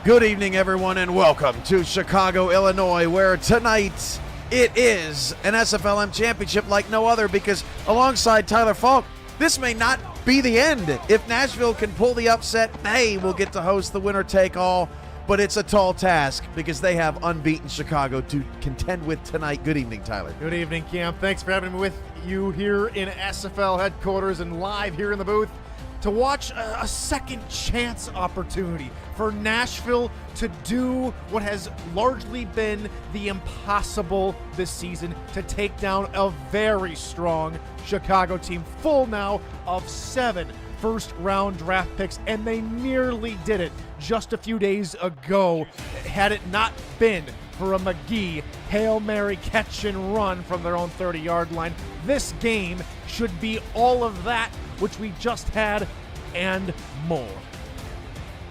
Good evening, everyone, and welcome to Chicago, Illinois, where tonight it is an SFLm championship like no other, because alongside Tyler Falk, this may not be the end. If Nashville can pull the upset, they will get to host the winner-take-all, but it's a tall task because they have unbeaten Chicago to contend with tonight. Good evening, Tyler. Good evening, Cam. Thanks for having me with you here in SFL headquarters and live here in the booth to watch a second chance opportunity for Nashville to do what has largely been the impossible this season, to take down a very strong Chicago team, full now of 7 first-round draft picks, and they nearly did it just a few days ago. Had it not been for a McGee Hail Mary catch and run from their own 30-yard line, this game should be all of that which we just had and more.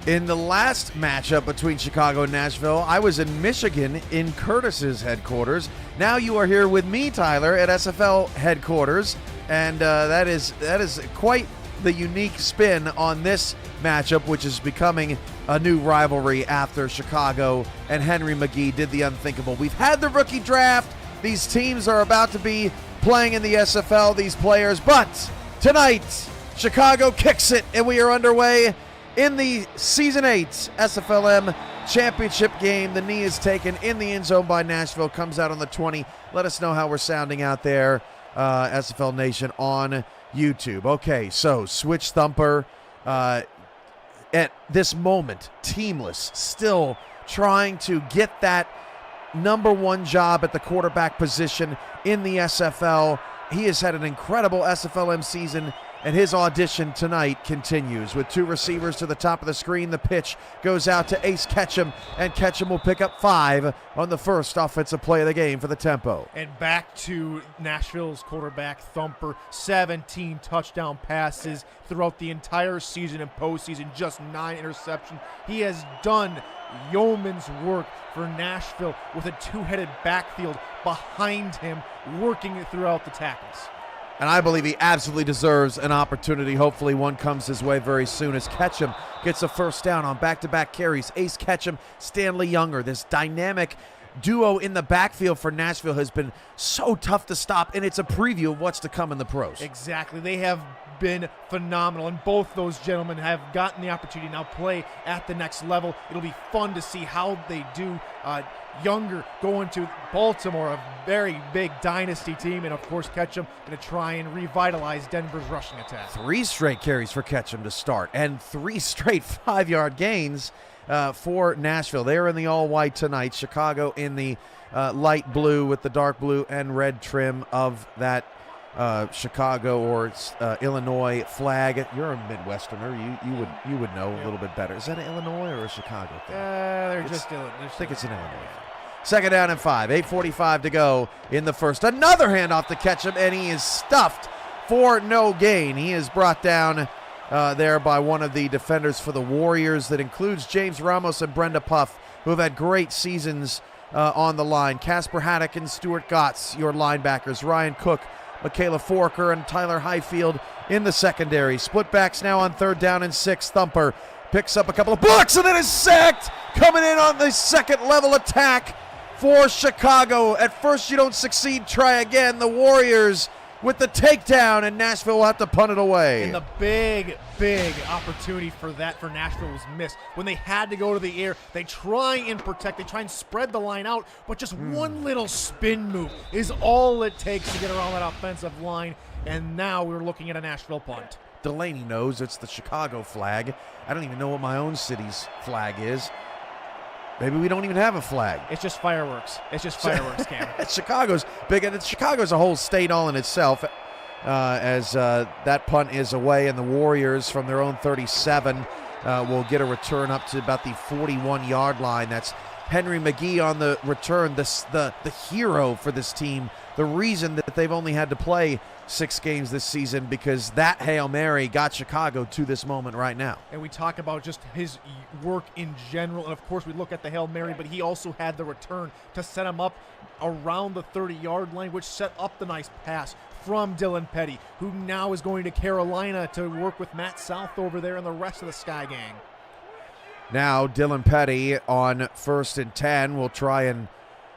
In the last matchup between Chicago and Nashville, I was in Michigan in Curtis's headquarters. Now you are here with me, Tyler, at SFL headquarters, and that is quite the unique spin on this matchup, which is becoming a new rivalry after Chicago and Henry McGee did the unthinkable. We've had the rookie draft. These teams are about to be playing in the SFL, these players, but tonight, Chicago kicks it, and we are underway in the Season 8 SFLm Championship game. The knee is taken in the end zone by Nashville, comes out on the 20. Let us know how we're sounding out there, SFL Nation, on YouTube. Okay, so switch thumper. At this moment, teamless, still trying to get that number one job at the quarterback position in the SFL. He has had an incredible SFLm season, and his audition tonight continues with 2 receivers to the top of the screen. The pitch goes out to Ace Ketchum, and Ketchum will pick up 5 on the first offensive play of the game for the tempo. And back to Nashville's quarterback thumper, 17 touchdown passes throughout the entire season and postseason, just 9 interceptions. He has done yeoman's work for Nashville with a 2-headed backfield behind him, working it throughout the tackles. And I believe he absolutely deserves an opportunity. Hopefully one comes his way very soon as Ketchum gets a first down on back-to-back carries. Ace Ketchum, Stanley Younger, this dynamic duo in the backfield for Nashville has been so tough to stop, and it's a preview of what's to come in the pros. Exactly. They have been phenomenal, and both those gentlemen have gotten the opportunity to now play at the next level. It'll be fun to see how they do. Younger going to Baltimore, a very big dynasty team, and of course Ketchum going to try and revitalize Denver's rushing attack. 3 straight carries for Ketchum to start, and 3 straight 5-yard gains for Nashville. They are in the all-white tonight. Chicago in the light blue with the dark blue and red trim of that Chicago or Illinois flag. You're a Midwesterner. You would know a little bit better. Is that an Illinois or a Chicago thing? I think it's an Illinois. Second down and 5. 8:45 to go in the first. Another handoff to Ketchum, and he is stuffed for no gain. He is brought down there by one of the defenders for the Warriors. That includes James Ramos and Brenda Puff, who have had great seasons on the line. Casper Haddock and Stuart Gotts, your linebackers. Ryan Cook, Michaela Forker, and Tyler Highfield in the secondary. Split backs now on 3rd down and 6. Thumper picks up a couple of blocks and then is sacked. Coming in on the second level attack for Chicago. At first you don't succeed, try again. The Warriors with the takedown, and Nashville will have to punt it away. And the big opportunity for Nashville was missed. When they had to go to the air, they try and protect, they try and spread the line out, but just one little spin move is all it takes to get around that offensive line, and now we're looking at a Nashville punt. Delaney knows it's the Chicago flag. I don't even know what my own city's flag is. Maybe we don't even have a flag. It's just fireworks. It's just fireworks, Cam. Chicago's big, and Chicago's a whole state all in itself. As that punt is away, and the Warriors from their own 37 will get a return up to about the 41-yard line. That's Henry McGee on the return, the hero for this team, the reason that they've only had to play 6 games this season, because that Hail Mary got Chicago to this moment right now. And we talk about just his work in general, and of course we look at the Hail Mary, but he also had the return to set him up around the 30-yard line, which set up the nice pass from Dylan Petty, who now is going to Carolina to work with Matt South over there and the rest of the Sky Gang. Now Dylan Petty on 1st and 10 will try and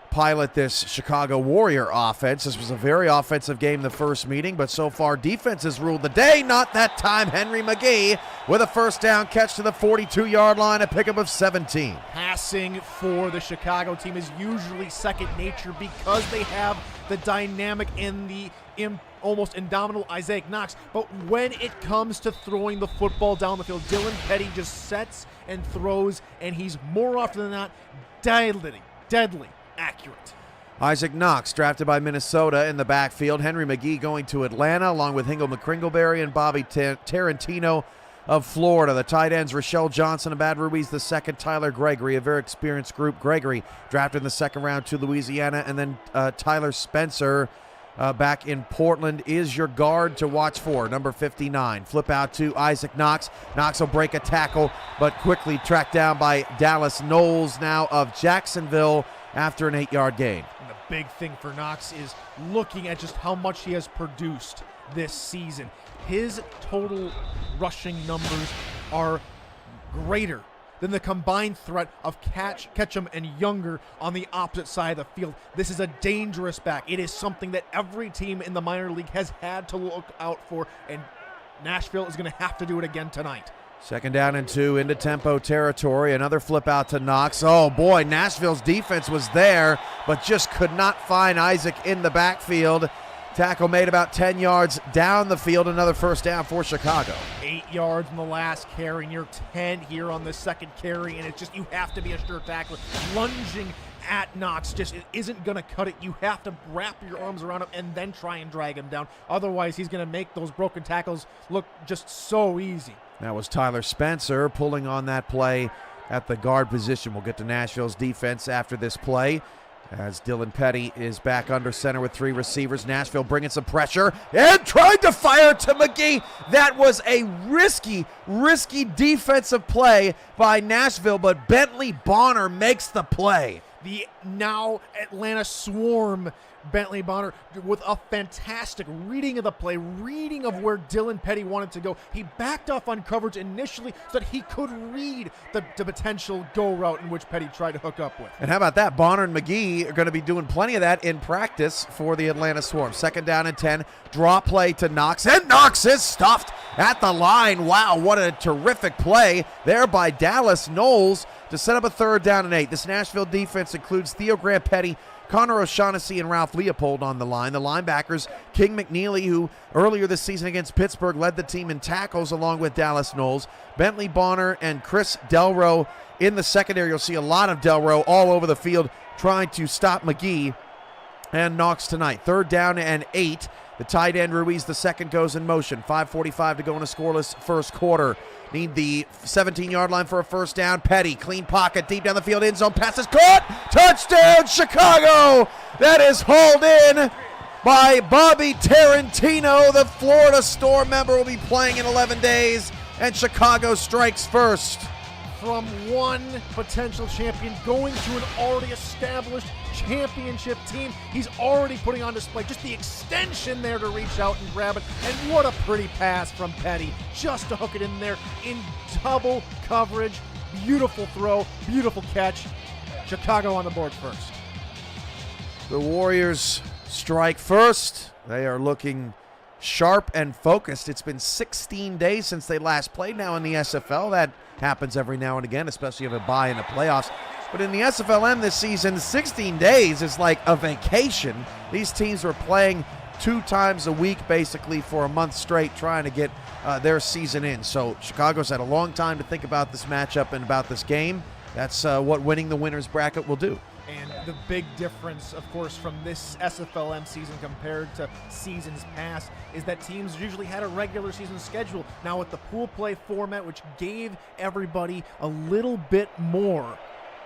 pilot this Chicago Warrior offense. This was a very offensive game the first meeting, but so far defense has ruled the day. Not that time. Henry McGee with a first down catch to the 42-yard line, a pickup of 17. Passing for the Chicago team is usually second nature because they have the dynamic and the almost indomitable Isaac Knox. But when it comes to throwing the football down the field, Dylan Petty just sets and throws, and he's more often than not deadly accurate. Isaac Knox, drafted by Minnesota in the backfield. Henry McGee going to Atlanta, along with Hingle McCringleberry and Bobby Tarantino of Florida. The tight ends, Rochelle Johnson of Baton Rouge the second, Tyler Gregory, a very experienced group. Gregory drafted in the second round to Louisiana, and then Tyler Spencer back in Portland is your guard to watch for, number 59. Flip out to Isaac Knox. Knox will break a tackle, but quickly tracked down by Dallas Knowles now of Jacksonville after an 8-yard gain. And the big thing for Knox is looking at just how much he has produced this season. His total rushing numbers are greater than the combined threat of Ketchum and Younger on the opposite side of the field. This is a dangerous back. It is something that every team in the minor league has had to look out for, and Nashville is going to have to do it again tonight. 2nd down and 2 into tempo territory. Another flip out to Knox. Oh boy, Nashville's defense was there, but just could not find Isaac in the backfield. Tackle made about 10 yards down the field. Another first down for Chicago. 8 yards in the last carry, near 10 here on the second carry, and it's just, you have to be a sure tackler. Lunging at Knox just isn't going to cut it. You have to wrap your arms around him and then try and drag him down. Otherwise, he's going to make those broken tackles look just so easy. That was Tyler Spencer pulling on that play at the guard position. We'll get to Nashville's defense after this play, as Dylan Petty is back under center with 3 receivers. Nashville bringing some pressure and tried to fire to McGee. That was a risky defensive play by Nashville, but Bentley Bonner makes the play. The now Atlanta Swarm, Bentley Bonner, with a fantastic reading of the play, reading of where Dylan Petty wanted to go. He backed off on coverage initially so that he could read the potential go route in which Petty tried to hook up with. And how about that? Bonner and McGee are going to be doing plenty of that in practice for the Atlanta Swarm. 2nd down and 10. Draw play to Knox, and Knox is stuffed at the line. Wow, what a terrific play there by Dallas Knowles to set up a 3rd down and 8. This Nashville defense includes Theo Grant Petty, Connor O'Shaughnessy, and Ralph Leopold on the line. The linebackers, King McNeely, who earlier this season against Pittsburgh led the team in tackles along with Dallas Knowles. Bentley Bonner and Chris Delro in the secondary. You'll see a lot of Delro all over the field trying to stop McGee and Knox tonight. 3rd down and 8. The tight end, Ruiz, the second, goes in motion. 5:45 to go in a scoreless first quarter. Need the 17-yard line for a first down. Petty, clean pocket, deep down the field, end zone, pass is caught. Touchdown, Chicago! That is hauled in by Bobby Tarantino. The Florida Storm member will be playing in 11 days, and Chicago strikes first. From one potential champion going to an already established championship team, he's already putting on display just the extension there to reach out and grab it. And what a pretty pass from Petty, just to hook it in there in double coverage. Beautiful throw, beautiful catch. Chicago on the board first. The Warriors strike first. They are looking sharp and focused. It's been 16 days since they last played now in the SFL. That happens every now and again, especially if a bye in the playoffs. But in the SFLm this season, 16 days is like a vacation. These teams were playing 2 times a week basically for a month straight, trying to get their season in. So Chicago's had a long time to think about this matchup and about this game. That's what winning the winner's bracket will do. And the big difference, of course, from this SFLm season compared to seasons past is that teams usually had a regular season schedule. Now with the pool play format, which gave everybody a little bit more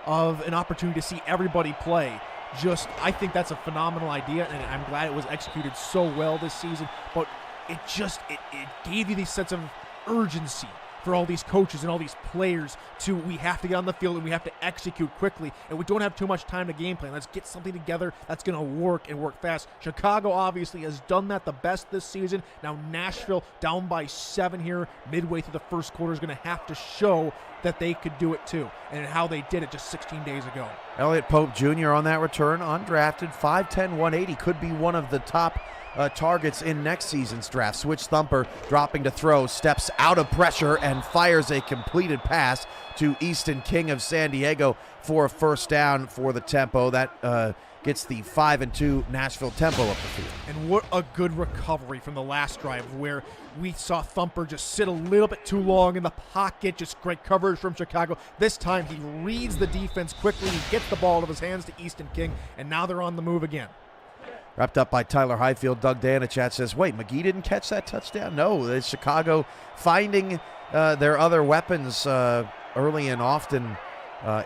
of an opportunity to see everybody play, I think that's a phenomenal idea, and I'm glad it was executed so well this season. But it gave you the sense of urgency for all these coaches and all these players we have to get on the field and we have to execute quickly, and we don't have too much time to game plan. Let's get something together that's going to work and work fast. Chicago obviously has done that the best this season. Now Nashville, down by 7 here midway through the first quarter, is going to have to show that they could do it too, and how they did it just 16 days ago. Elliot Pope Jr. on that return, undrafted, 5'10", 180, could be one of the top targets in next season's draft. Switch thumper, dropping to throw, steps out of pressure and fires a completed pass to Easton King of San Diego for a first down for the tempo. That gets the 5-2 Nashville tempo up the field. And what a good recovery from the last drive, where we saw Thumper just sit a little bit too long in the pocket. Just great coverage from Chicago. This time he reads the defense quickly. He gets the ball out of his hands to Easton King, and now they're on the move again. Wrapped up by Tyler Highfield. Doug Day in the chat says, wait, McGee didn't catch that touchdown? No, it's Chicago finding their other weapons early and often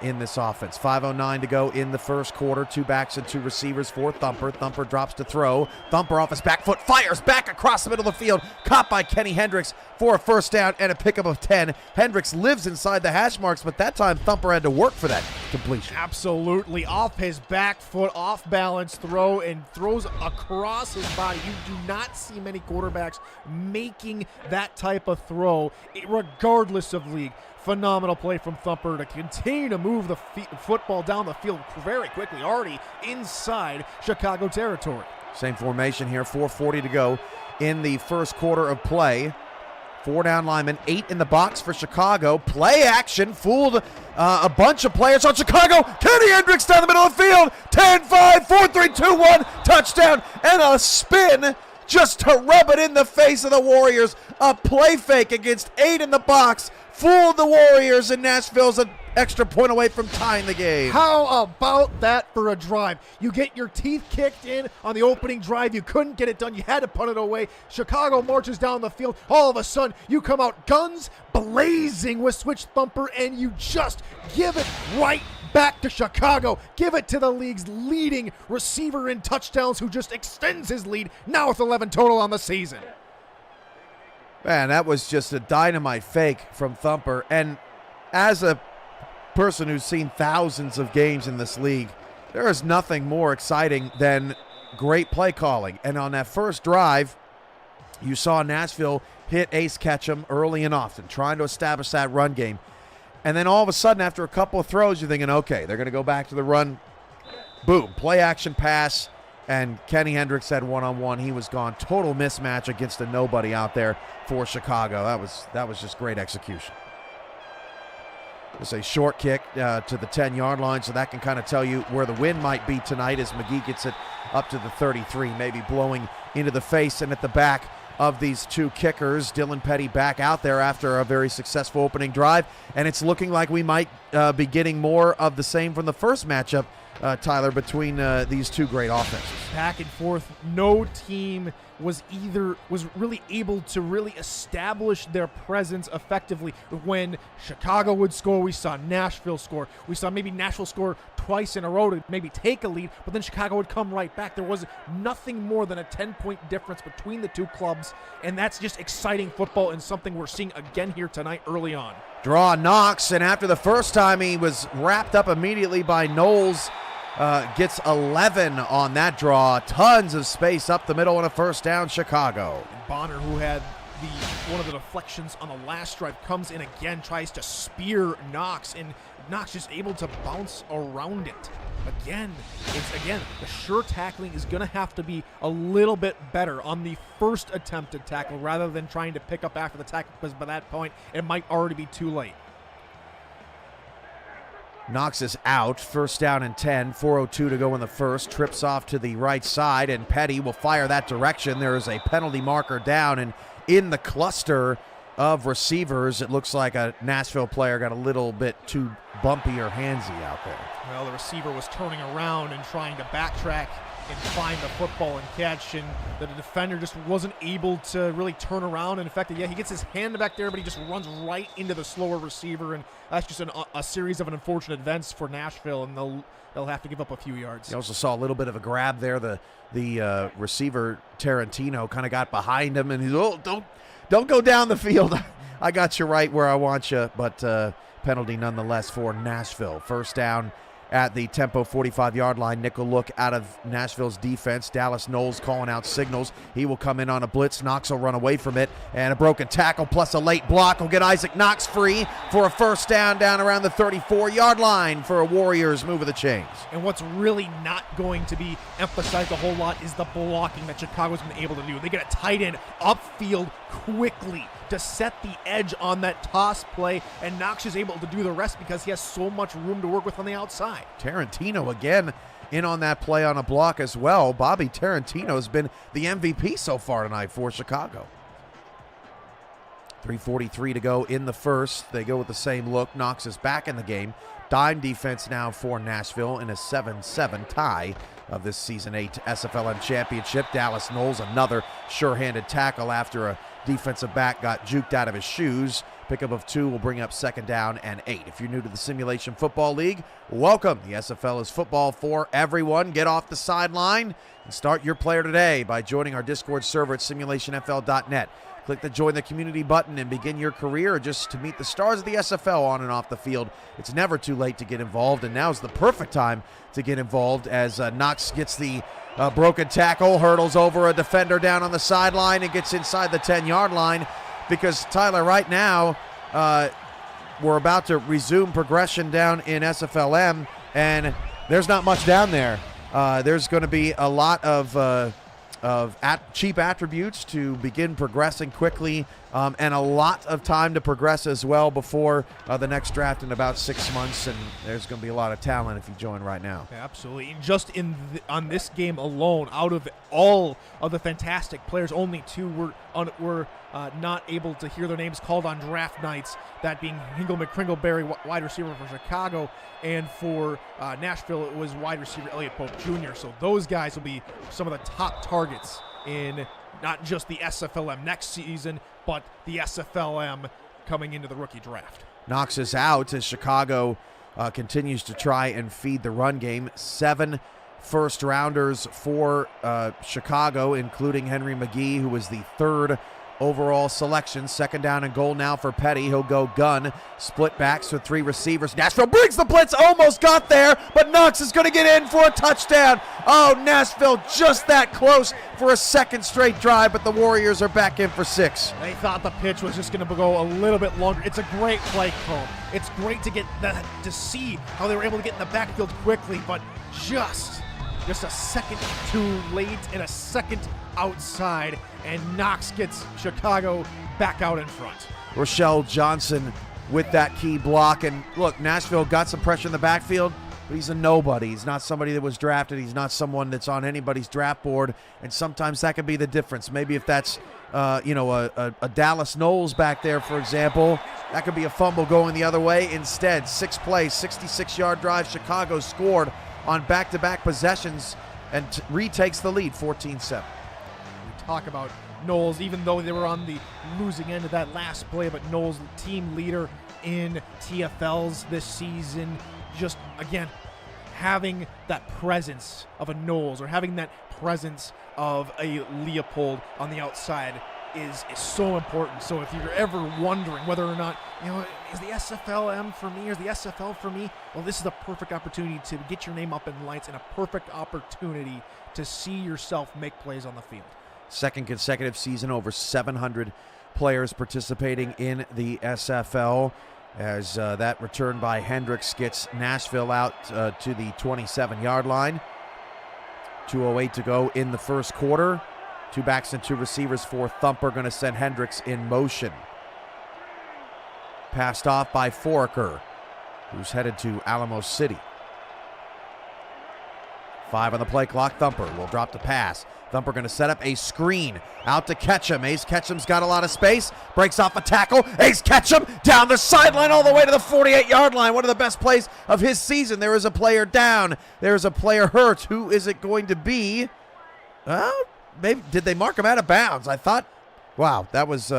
in this offense. 5:09 to go in the first quarter. 2 backs and 2 receivers for Thumper. Thumper drops to throw. Thumper off his back foot, fires back across the middle of the field. Caught by Kenny Hendricks for a first down and a pickup of 10. Hendricks lives inside the hash marks, but that time Thumper had to work for that completion. Absolutely. Off his back foot, off balance throw, and throws across his body. You do not see many quarterbacks making that type of throw, regardless of league. Phenomenal play from Thumper to continue to move the football down the field very quickly, already inside Chicago territory. Same formation here, 4:40 to go in the first quarter of play. 4 down linemen, 8 in the box for Chicago. Play action, fooled a bunch of players on Chicago. Kenny Hendricks down the middle of the field. 10-5, 4-3-2-1, touchdown, and a spin just to rub it in the face of the Warriors. A play fake against 8 in the box. Fooled the Warriors, and Nashville's an extra point away from tying the game. How about that for a drive? You get your teeth kicked in on the opening drive. You couldn't get it done. You had to punt it away. Chicago marches down the field. All of a sudden, you come out guns blazing with Switch Thumper, and you just give it right back to Chicago. Give it to the league's leading receiver in touchdowns, who just extends his lead, now with 11 total on the season. Man, that was just a dynamite fake from Thumper. And as a person who's seen thousands of games in this league, there is nothing more exciting than great play calling. And on that first drive, you saw Nashville hit Ace Ketchum early and often, trying to establish that run game. And then all of a sudden, after a couple of throws, you're thinking, okay, they're going to go back to the run. Boom, play action pass. And Kenny Hendricks had one-on-one. He was gone. Total mismatch against a nobody out there for Chicago. That was just great execution. It's a short kick to the 10-yard line, so that can kind of tell you where the wind might be tonight as McGee gets it up to the 33, maybe blowing into the face and at the back of these 2 kickers. Dylan Petty back out there after a very successful opening drive, and it's looking like we might be getting more of the same from the first matchup, Tyler, between these 2 great offenses. Back and forth. No team was really able to really establish their presence effectively. When Chicago would score, we saw Nashville score. We saw maybe Nashville score twice in a row to maybe take a lead, but then Chicago would come right back. There was nothing more than a 10-point difference between the 2 clubs, and that's just exciting football and something we're seeing again here tonight early on. Draw Knox, and after the first time, he was wrapped up immediately by Knowles. Gets 11 on that draw. Tons of space up the middle and a first down, Chicago. And Bonner, who had one of the deflections on the last drive, comes in again, tries to spear Knox, and Knox just able to bounce around it. Again, the sure tackling is going to have to be a little bit better on the first attempted tackle rather than trying to pick up after the tackle, because by that point, it might already be too late. Knox is out. First down and 10. 4:02 to go in the first. Trips off to the right side, and Petty will fire that direction. There is a penalty marker down, and in the cluster of receivers, it looks like a Nashville player got a little bit too bumpy or handsy out there. Well, the receiver was turning around and trying to backtrack and find the football and catch, and the defender just wasn't able to really turn around. And in fact, he gets his hand back there, but he just runs right into the slower receiver, and that's just a series of unfortunate events for Nashville, and they'll have to give up a few yards. You also saw a little bit of a grab there. The receiver Tarantino kind of got behind him, and he's, Don't go down the field. I got you right where I want you, but penalty nonetheless for Nashville. First down at the Tempo 45-yard line. Nickel look out of Nashville's defense. Dallas Knowles calling out signals. He will come in on a blitz. Knox will run away from it. And a broken tackle plus a late block will get Isaac Knox free for a first down around the 34-yard line for a Warriors move of the chains. And what's really not going to be emphasized a whole lot is the blocking that Chicago's been able to do. They get a tight end upfield quickly to set the edge on that toss play, and Knox is able to do the rest because he has so much room to work with on the outside. Tarantino again in on that play on a block as well. Bobby Tarantino has been the MVP so far tonight for Chicago. 3:43 to go in the first. They go with the same look. Knox is back in the game. Dime defense now for Nashville in a 7-7 tie of this Season 8 SFLm Championship. Dallas Knowles, another sure-handed tackle after a defensive back got juked out of his shoes. Pickup of 2 will bring up 2nd down and 8. If you're new to the Simulation Football League, welcome. The SFL is football for everyone. Get off the sideline and start your player today by joining our Discord server at simulationfl.net. Click the Join the Community button and begin your career, or just to meet the stars of the SFL on and off the field. It's never too late to get involved, and now's the perfect time to get involved as Knox gets the broken tackle, hurdles over a defender down on the sideline and gets inside the 10-yard line, because, Tyler, right now we're about to resume progression down in SFLm, and there's not much down there. There's going to be a lot of cheap attributes to begin progressing quickly, and a lot of time to progress as well before the next draft in about 6 months, and there's going to be a lot of talent if you join right now. Yeah, absolutely. And just on this game alone, out of all of the fantastic players, only 2 were not able to hear their names called on draft nights, that being Hingle McCringleberry, wide receiver for Chicago, and for Nashville, it was wide receiver Elliott Pope Jr. So those guys will be some of the top targets in not just the SFLm next season, but the SFLm coming into the rookie draft. Knox is out as Chicago continues to try and feed the run game. 7 first-rounders for Chicago, including Henry McGee, who was the 3rd overall selection. 2nd down and goal now for Petty. He'll go gun. Split backs with 3 receivers. Nashville brings the blitz. Almost got there, but Knox is going to get in for a touchdown. Oh, Nashville just that close for a 2nd straight drive, but the Warriors are back in for 6. They thought the pitch was just going to go a little bit longer. It's a great play call. It's great to get that, to see how they were able to get in the backfield quickly, but just a second too late and a second outside, and Knox gets Chicago back out in front. Rochelle Johnson with that key block. And look, Nashville got some pressure in the backfield, but he's a nobody. He's not somebody that was drafted. He's not someone that's on anybody's draft board, and sometimes that can be the difference. Maybe if that's a Dallas Knowles back there, for example, that could be a fumble going the other way. Instead, 6 plays, 66-yard drive. Chicago scored on back-to-back possessions and retakes the lead 14-7. We talk about Knowles, even though they were on the losing end of that last play, but Knowles, team leader in TFLs this season, just, again, having that presence of a Knowles or having that presence of a Leopold on the outside is so important. So if you're ever wondering whether or not, is the SFLm for me or is the SFL for me? Well, this is a perfect opportunity to get your name up in lights and a perfect opportunity to see yourself make plays on the field. 2nd consecutive season, over 700 players participating in the SFL, as that return by Hendricks gets Nashville out to the 27-yard line. 2:08 to go in the first quarter. 2 backs and 2 receivers for Thumper, going to send Hendricks in motion. Passed off by Foraker, who's headed to Alamo City. 5 on the play clock. Thumper will drop the pass. Thumper going to set up a screen out to Ketchum. Ace Ketchum's got a lot of space. Breaks off a tackle. Ace Ketchum down the sideline all the way to the 48-yard line. One of the best plays of his season. There is a player down. There is a player hurt. Who is it going to be? Well, maybe did they mark him out of bounds? I thought, wow, that was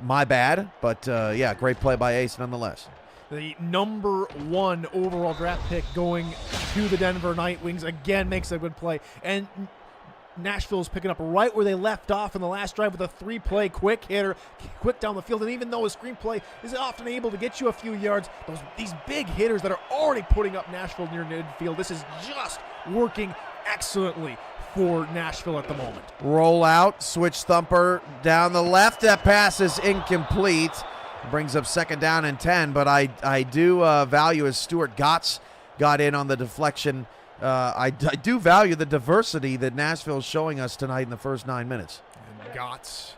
my bad. But yeah, great play by Ace nonetheless. The number 1 overall draft pick going to the Denver Night Wings again makes a good play. And Nashville's picking up right where they left off in the last drive with a 3-play quick hitter, quick down the field. And even though his screenplay is often able to get you a few yards, these big hitters that are already putting up Nashville near midfield, this is just working excellently for Nashville at the moment. Roll out, switch thumper down the left. That pass is incomplete. Brings up 2nd down and 10, but I do value as Stuart Gotts got in on the deflection. I do value the diversity that Nashville is showing us tonight in the first 9 minutes. And Gotts,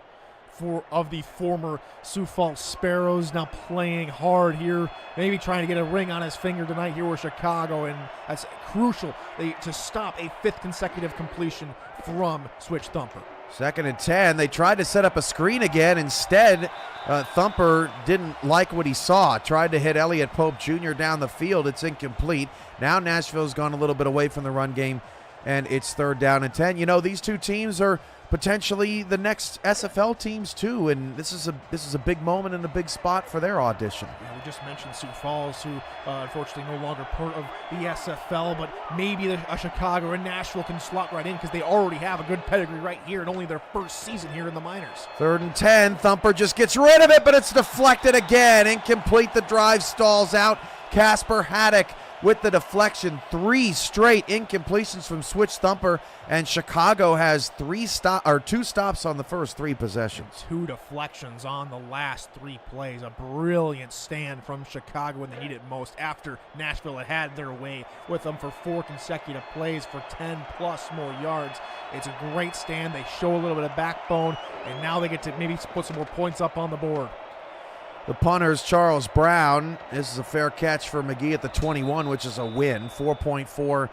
of the former Sioux Falls Sparrows, now playing hard here, maybe trying to get a ring on his finger tonight here with Chicago, and that's crucial to stop a 5th consecutive completion from Switch Thumper. 2nd and 10. They tried to set up a screen again. Instead, Thumper didn't like what he saw. Tried to hit Elliott Pope Jr. down the field. It's incomplete. Now Nashville's gone a little bit away from the run game, and it's 3rd down and 10. You know, these two teams are potentially the next SFL teams too, and this is a big moment and a big spot for their audition. Yeah, we just mentioned Sioux Falls, who unfortunately no longer part of the SFL, but maybe Chicago and Nashville can slot right in because they already have a good pedigree right here and only their first season here in the minors. 3rd and 10. Thumper just gets rid of it, but it's deflected again. Incomplete. The drive stalls out. Casper Haddock with the deflection. 3 straight incompletions from Switch Thumper, and Chicago has 2 stops on the first 3 possessions. 2 deflections on the last 3 plays. A brilliant stand from Chicago when they need it most after Nashville had their way with them for 4 consecutive plays for 10 plus more yards. It's a great stand. They show a little bit of backbone, and now they get to maybe put some more points up on the board. The punter's Charles Brown. This is a fair catch for McGee at the 21, which is a win. 4.4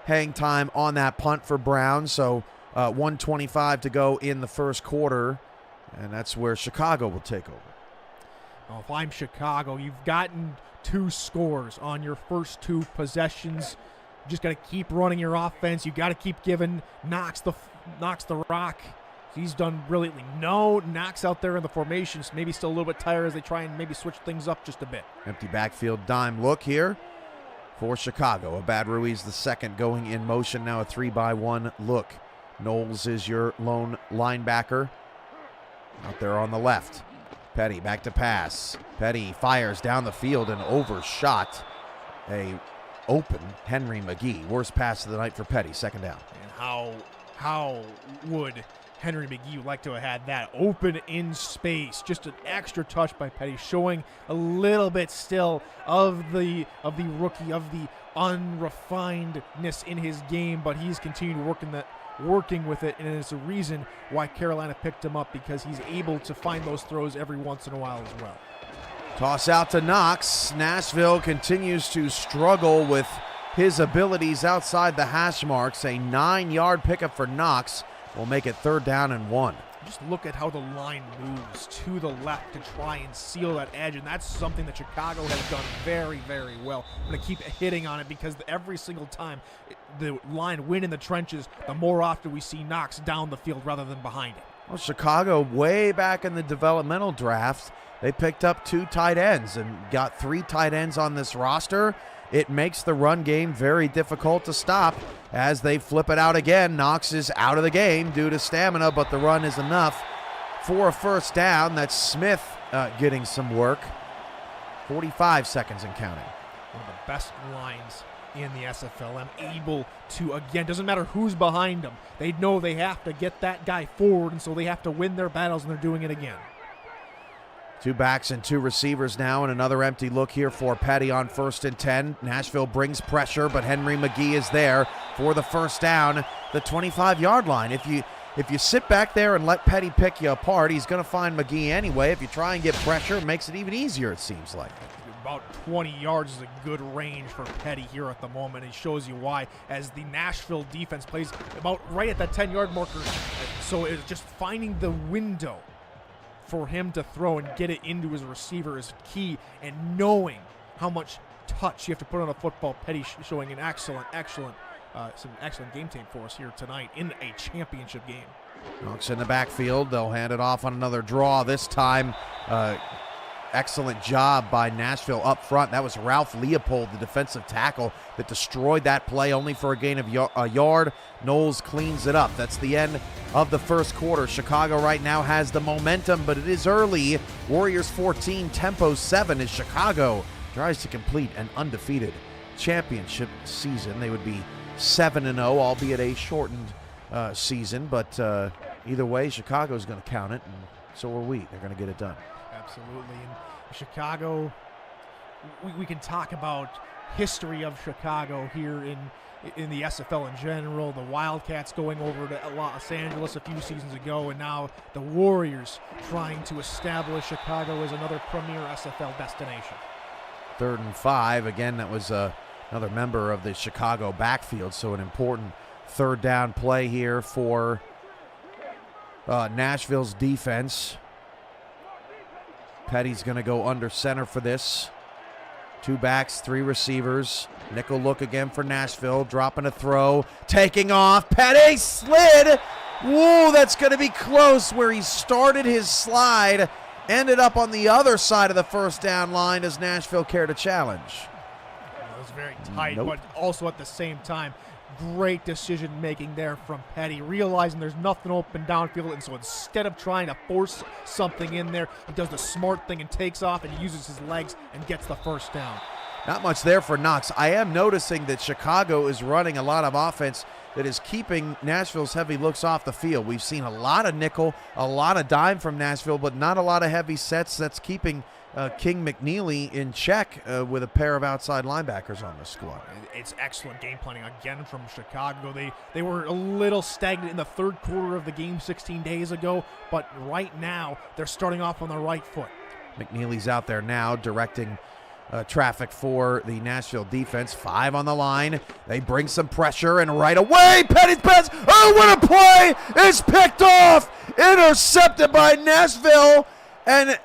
hang time on that punt for Brown, so 1:25 to go in the first quarter, and that's where Chicago will take over. Well, if I'm Chicago, you've gotten 2 scores on your first 2 possessions. You just got to keep running your offense. You got to keep giving Knox the rock. He's done brilliantly. No Knox out there in the formations, maybe still a little bit tired as they try and maybe switch things up just a bit. Empty backfield dime look here for Chicago. Abad Ruiz the second going in motion, now a 3-by-1 look. Knowles is your lone linebacker out there on the left. Petty back to pass. Petty fires down the field and overshot a open Henry McGee. Worst pass of the night for Petty, 2nd down. And how would Henry McGee like to have had that open in space? Just an extra touch by Petty, showing a little bit still of the rookie, of the unrefinedness in his game, but he's continued working with it, and it's a reason why Carolina picked him up, because he's able to find those throws every once in a while as well. Toss out to Knox. Nashville continues to struggle with his abilities outside the hash marks. A 9-yard pickup for Knox will make it 3rd down and 1. Just look at how the line moves to the left to try and seal that edge, and that's something that Chicago has done very, very well. I'm going to keep hitting on it because every single time the line win in the trenches, the more often we see Knox down the field rather than behind it. Well, Chicago, way back in the developmental draft, they picked up 2 tight ends and got 3 tight ends on this roster. It makes the run game very difficult to stop as they flip it out again. Knox is out of the game due to stamina, but the run is enough for a 1st down. That's Smith getting some work. 45 seconds and counting. One of the best lines in the SFLm, able to, again, doesn't matter who's behind them. They know they have to get that guy forward, and so they have to win their battles, and they're doing it again. 2 backs and 2 receivers now, and another empty look here for Petty on 1st and 10. Nashville brings pressure, but Henry McGee is there for the 1st down, the 25-yard line. If you sit back there and let Petty pick you apart, he's going to find McGee anyway. If you try and get pressure, it makes it even easier, it seems like. About 20 yards is a good range for Petty here at the moment. It shows you why, as the Nashville defense plays about right at that 10-yard marker. So it's just finding the window for him to throw and get it into his receiver is key, and knowing how much touch you have to put on a football. Petty showing an excellent game tape for us here tonight in a championship game. Knox in the backfield. They'll hand it off on another draw. This time excellent job by Nashville up front. That was Ralph Leopold, the defensive tackle, that destroyed that play only for a gain of a yard. Knowles cleans it up. That's the end of the first quarter. Chicago right now has the momentum, but it is early. Warriors 14, Tempo 7 as Chicago tries to complete an undefeated championship season. They would be 7-0, albeit a shortened season, but either way, Chicago's going to count it, and so are we. They're going to get it done. Absolutely. And Chicago, we can talk about history of Chicago here in the SFL in general. The Wildcats going over to Los Angeles a few seasons ago, and now the Warriors trying to establish Chicago as another premier SFL destination. 3rd and 5. Again, that was another member of the Chicago backfield, so an important third down play here for Nashville's defense. Petty's going to go under center for this. 2 backs, 3 receivers. Nickel look again for Nashville, dropping a throw, taking off. Petty slid. Whoa, that's going to be close. Where he started his slide, ended up on the other side of the first down line. Does Nashville care to challenge? It was very tight, Nope. but also at the same time, great decision-making there from Petty, realizing there's nothing open downfield, and so instead of trying to force something in there, he does the smart thing and takes off and uses his legs and gets the first down. Not much there for Knox. I am noticing that Chicago is running a lot of offense that is keeping Nashville's heavy looks off the field. We've seen a lot of nickel, a lot of dime from Nashville, but not a lot of heavy sets. That's keeping King McNeely in check with a pair of outside linebackers on the squad. It's excellent game planning again from Chicago. They were a little stagnant in the third quarter of the game 16 days ago, but right now they're starting off on the right foot. McNeely's out there now directing traffic for the Nashville defense. 5 on the line. They bring some pressure, and right away, Petty's pass. Oh, what a play! It's picked off, intercepted by Nashville, and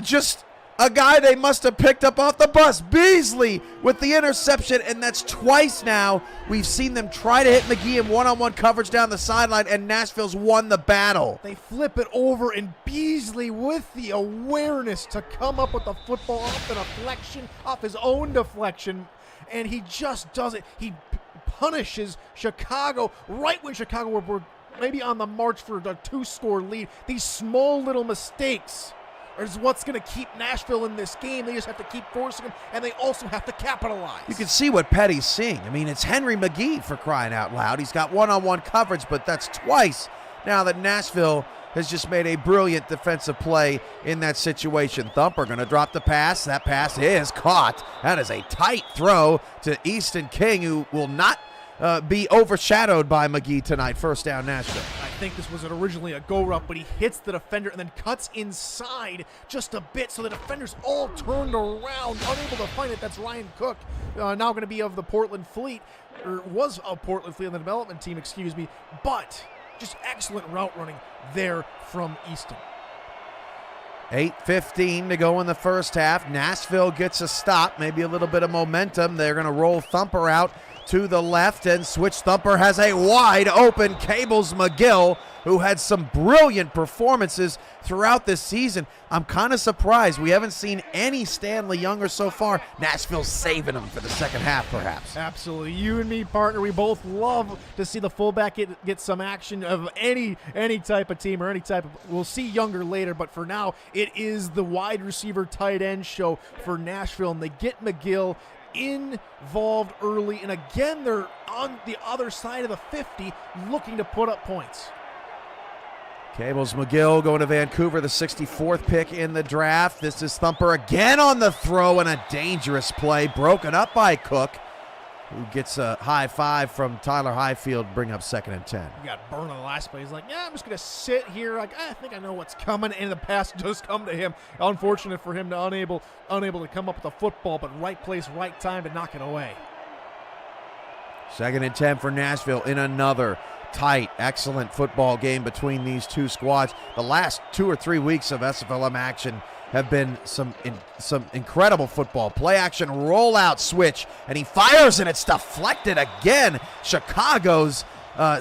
just a guy they must have picked up off the bus. Beasley with the interception, and that's twice now we've seen them try to hit McGee in one-on-one coverage down the sideline, and Nashville's won the battle. They flip it over, and Beasley with the awareness to come up with the football off a deflection, off his own deflection, and he just does it. He punishes Chicago right when Chicago were maybe on the march for a 2-score lead. These small little mistakes is what's going to keep Nashville in this game. They just have to keep forcing them, and they also have to capitalize. You can see what Petty's seeing. I mean, it's Henry McGee, for crying out loud. He's got one-on-one coverage, but that's twice now that Nashville has just made a brilliant defensive play in that situation. Thumper going to drop the pass. That pass is caught. That is a tight throw to Easton King, who will not be overshadowed by McGee tonight. First down, Nashville. I think this was originally a go route, but he hits the defender and then cuts inside just a bit, so the defender's all turned around, unable to find it. That's Ryan Cook, now going to be of the Portland Fleet, or was of Portland Fleet on the development team, excuse me, but just excellent route running there from Easton. 8:15 to go in the first half. Nashville gets a stop, maybe a little bit of momentum. They're going to roll Thumper out to the left and switch. Thumper has a wide open Cables McGill, who had some brilliant performances throughout this season. I'm kind of surprised we haven't seen any Stanley Younger so far. Nashville's saving him for the second half, perhaps. Absolutely. You and me, partner, we both love to see the fullback get some action of any type of team or any type of. We'll see Younger later, but for now, it is the wide receiver tight end show for Nashville, and they get McGill involved early, and again they're on the other side of the 50 looking to put up points. Cables McGill going to Vancouver, the 64th pick in the draft. This is Thumper again on the throw, and a dangerous play broken up by Cook, who gets a high five from Tyler Highfield, bring up 2nd and 10. He got burned on the last play. He's like, yeah, I'm just going to sit here. Like, I think I know what's coming, and the pass does come to him. Unfortunate for him to unable to come up with the football, but right place, right time to knock it away. 2nd and 10 for Nashville in another tight, excellent football game between these two squads. The last 2 or 3 weeks of SFLm action have been some incredible football. Play action, rollout switch, and he fires, and it's deflected again. Chicago's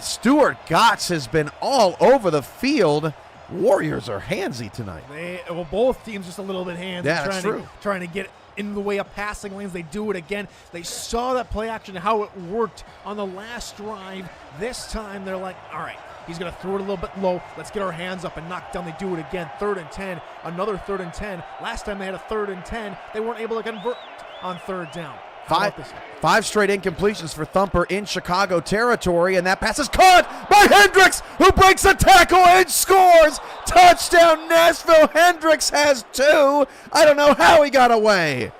Stuart Gotts has been all over the field, Warriors are handsy tonight. Well, both teams just a little bit handsy. Yeah, that's true. Trying to get into the way of passing lanes. They do it again. They saw that play action, how it worked on the last drive. This time they're like, all right, he's going to throw it a little bit low. Let's get our hands up and knock down. They do it again. 3rd and 10. Another 3rd and 10. Last time they had a 3rd and 10. They weren't able to convert on 3rd down. Five straight incompletions for Thumper in Chicago territory, and that pass is caught by Hendricks, who breaks a tackle and scores. Touchdown, Nashville. Hendricks has 2. I don't know how he got away.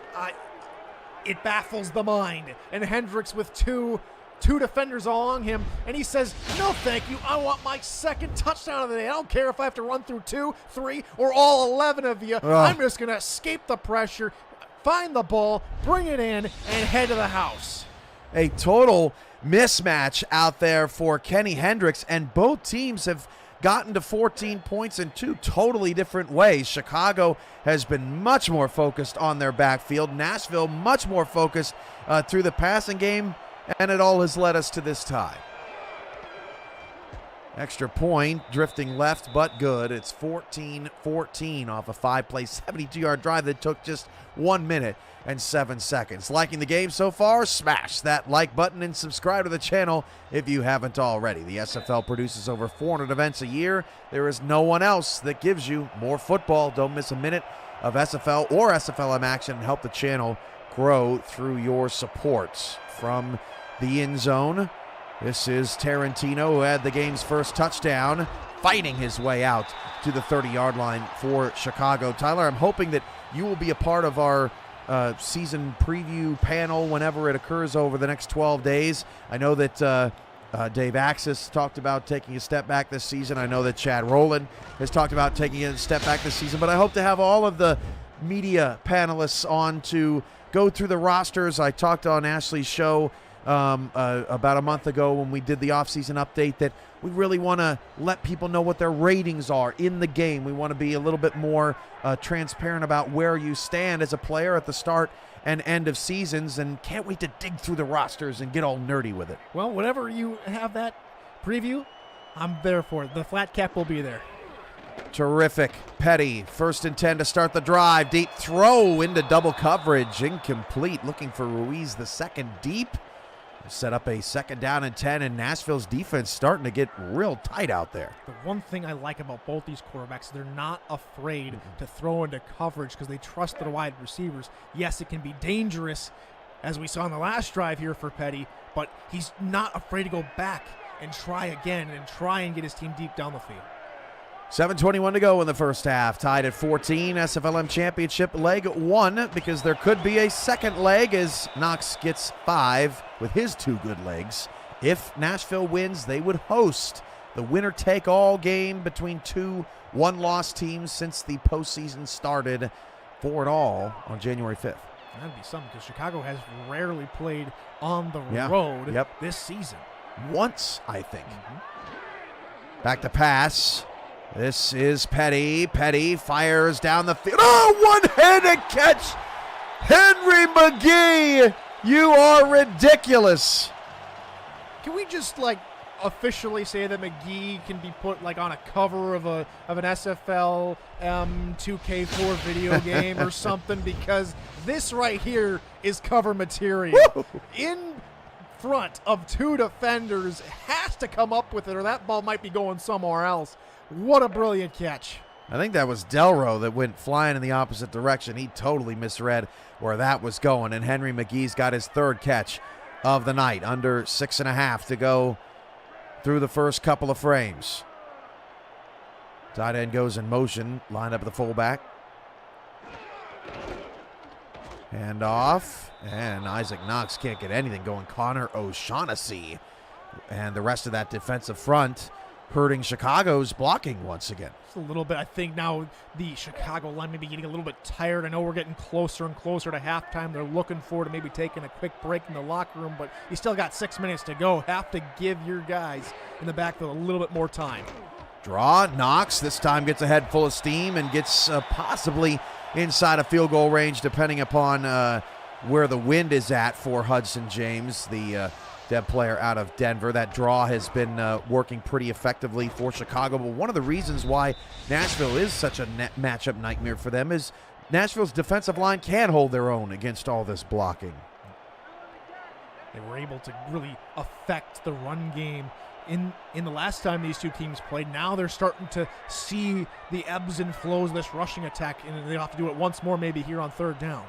It baffles the mind. And Hendricks with two defenders along him, and he says, no thank you, I want my 2nd touchdown of the day. I don't care if I have to run through 2, 3, or all 11 of you. I'm just going to escape the pressure, find the ball, bring it in, and head to the house. A total mismatch out there for Kenny Hendricks, and both teams have gotten to 14 points in 2 totally different ways. Chicago has been much more focused on their backfield. Nashville much more focused through the passing game, and it all has led us to this tie. Extra point, drifting left, but good. It's 14-14 off a 5-play, 72-yard drive that took just 1 minute and 7 seconds. Liking the game so far? Smash that like button and subscribe to the channel if you haven't already. The SFL produces over 400 events a year. There is no one else that gives you more football. Don't miss a minute of SFL or SFLm action and help the channel grow through your support. From the end zone, this is Tarantino, who had the game's first touchdown, fighting his way out to the 30-yard line for Chicago. Tyler, I'm hoping that you will be a part of our season preview panel whenever it occurs over the next 12 days. I know that Dave Axis talked about taking a step back this season. I know that Chad Rowland has talked about taking a step back this season, but I hope to have all of the media panelists on to go through the rosters. I talked on Ashley's show about a month ago when we did the offseason update that we really want to let people know what their ratings are in the game. We want to be a little bit more transparent about where you stand as a player at the start and end of seasons, and can't wait to dig through the rosters and get all nerdy with it. Well, whenever you have that preview, I'm there for it. The flat cap will be there. Terrific. Petty, 1st and 10 to start the drive. Deep throw into double coverage. Incomplete. Looking for Ruiz, the 2nd deep. Set up a 2nd down and 10, and Nashville's defense starting to get real tight out there. The one thing I like about both these quarterbacks, they're not afraid to throw into coverage because they trust their wide receivers. Yes, it can be dangerous, as we saw in the last drive here for Petty, but he's not afraid to go back and try again and try and get his team deep down the field. 7:21 to go in the first half. Tied at 14. SFLm Championship leg 1, because there could be a second leg as Knox gets 5 with his 2 good legs. If Nashville wins, they would host the winner-take-all game between 2 one-loss teams since the postseason started for it all on January 5th. That'd be something, because Chicago has rarely played on the road this season. Once, I think. Back to pass. This is Petty. Petty fires down the field. Oh, one-handed catch. Henry McGee, you are ridiculous. Can we just, officially say that McGee can be put, on a cover of an SFLm 2K4 video game or something? Because this right here is cover material. Woo! In front of 2 defenders, has to come up with it, or that ball might be going somewhere else. What a brilliant catch. I think that was Delro that went flying in the opposite direction. He totally misread where that was going, and Henry McGee's got his 3rd catch of the night. Under 6.5 to go through the first couple of frames. Tight end goes in motion, lined up at the fullback. Hand off, and Isaac Knox can't get anything going. Connor O'Shaughnessy and the rest of that defensive front hurting Chicago's blocking once again. Just a little bit. I think now the Chicago line may be getting a little bit tired. I know we're getting closer and closer to halftime. They're looking forward to maybe taking a quick break in the locker room, but you still got 6 minutes to go. Have to give your guys in the backfield a little bit more time. Draw. Knox this time gets a head full of steam and gets possibly inside of field goal range, depending upon where the wind is at for Hudson James. The depth player out of Denver. That draw has been working pretty effectively for Chicago, but one of the reasons why Nashville is such a matchup nightmare for them is Nashville's defensive line can hold their own against all this blocking. They were able to really affect the run game in the last time these two teams played. Now they're starting to see the ebbs and flows of this rushing attack, and they have to do it once more maybe here on third down.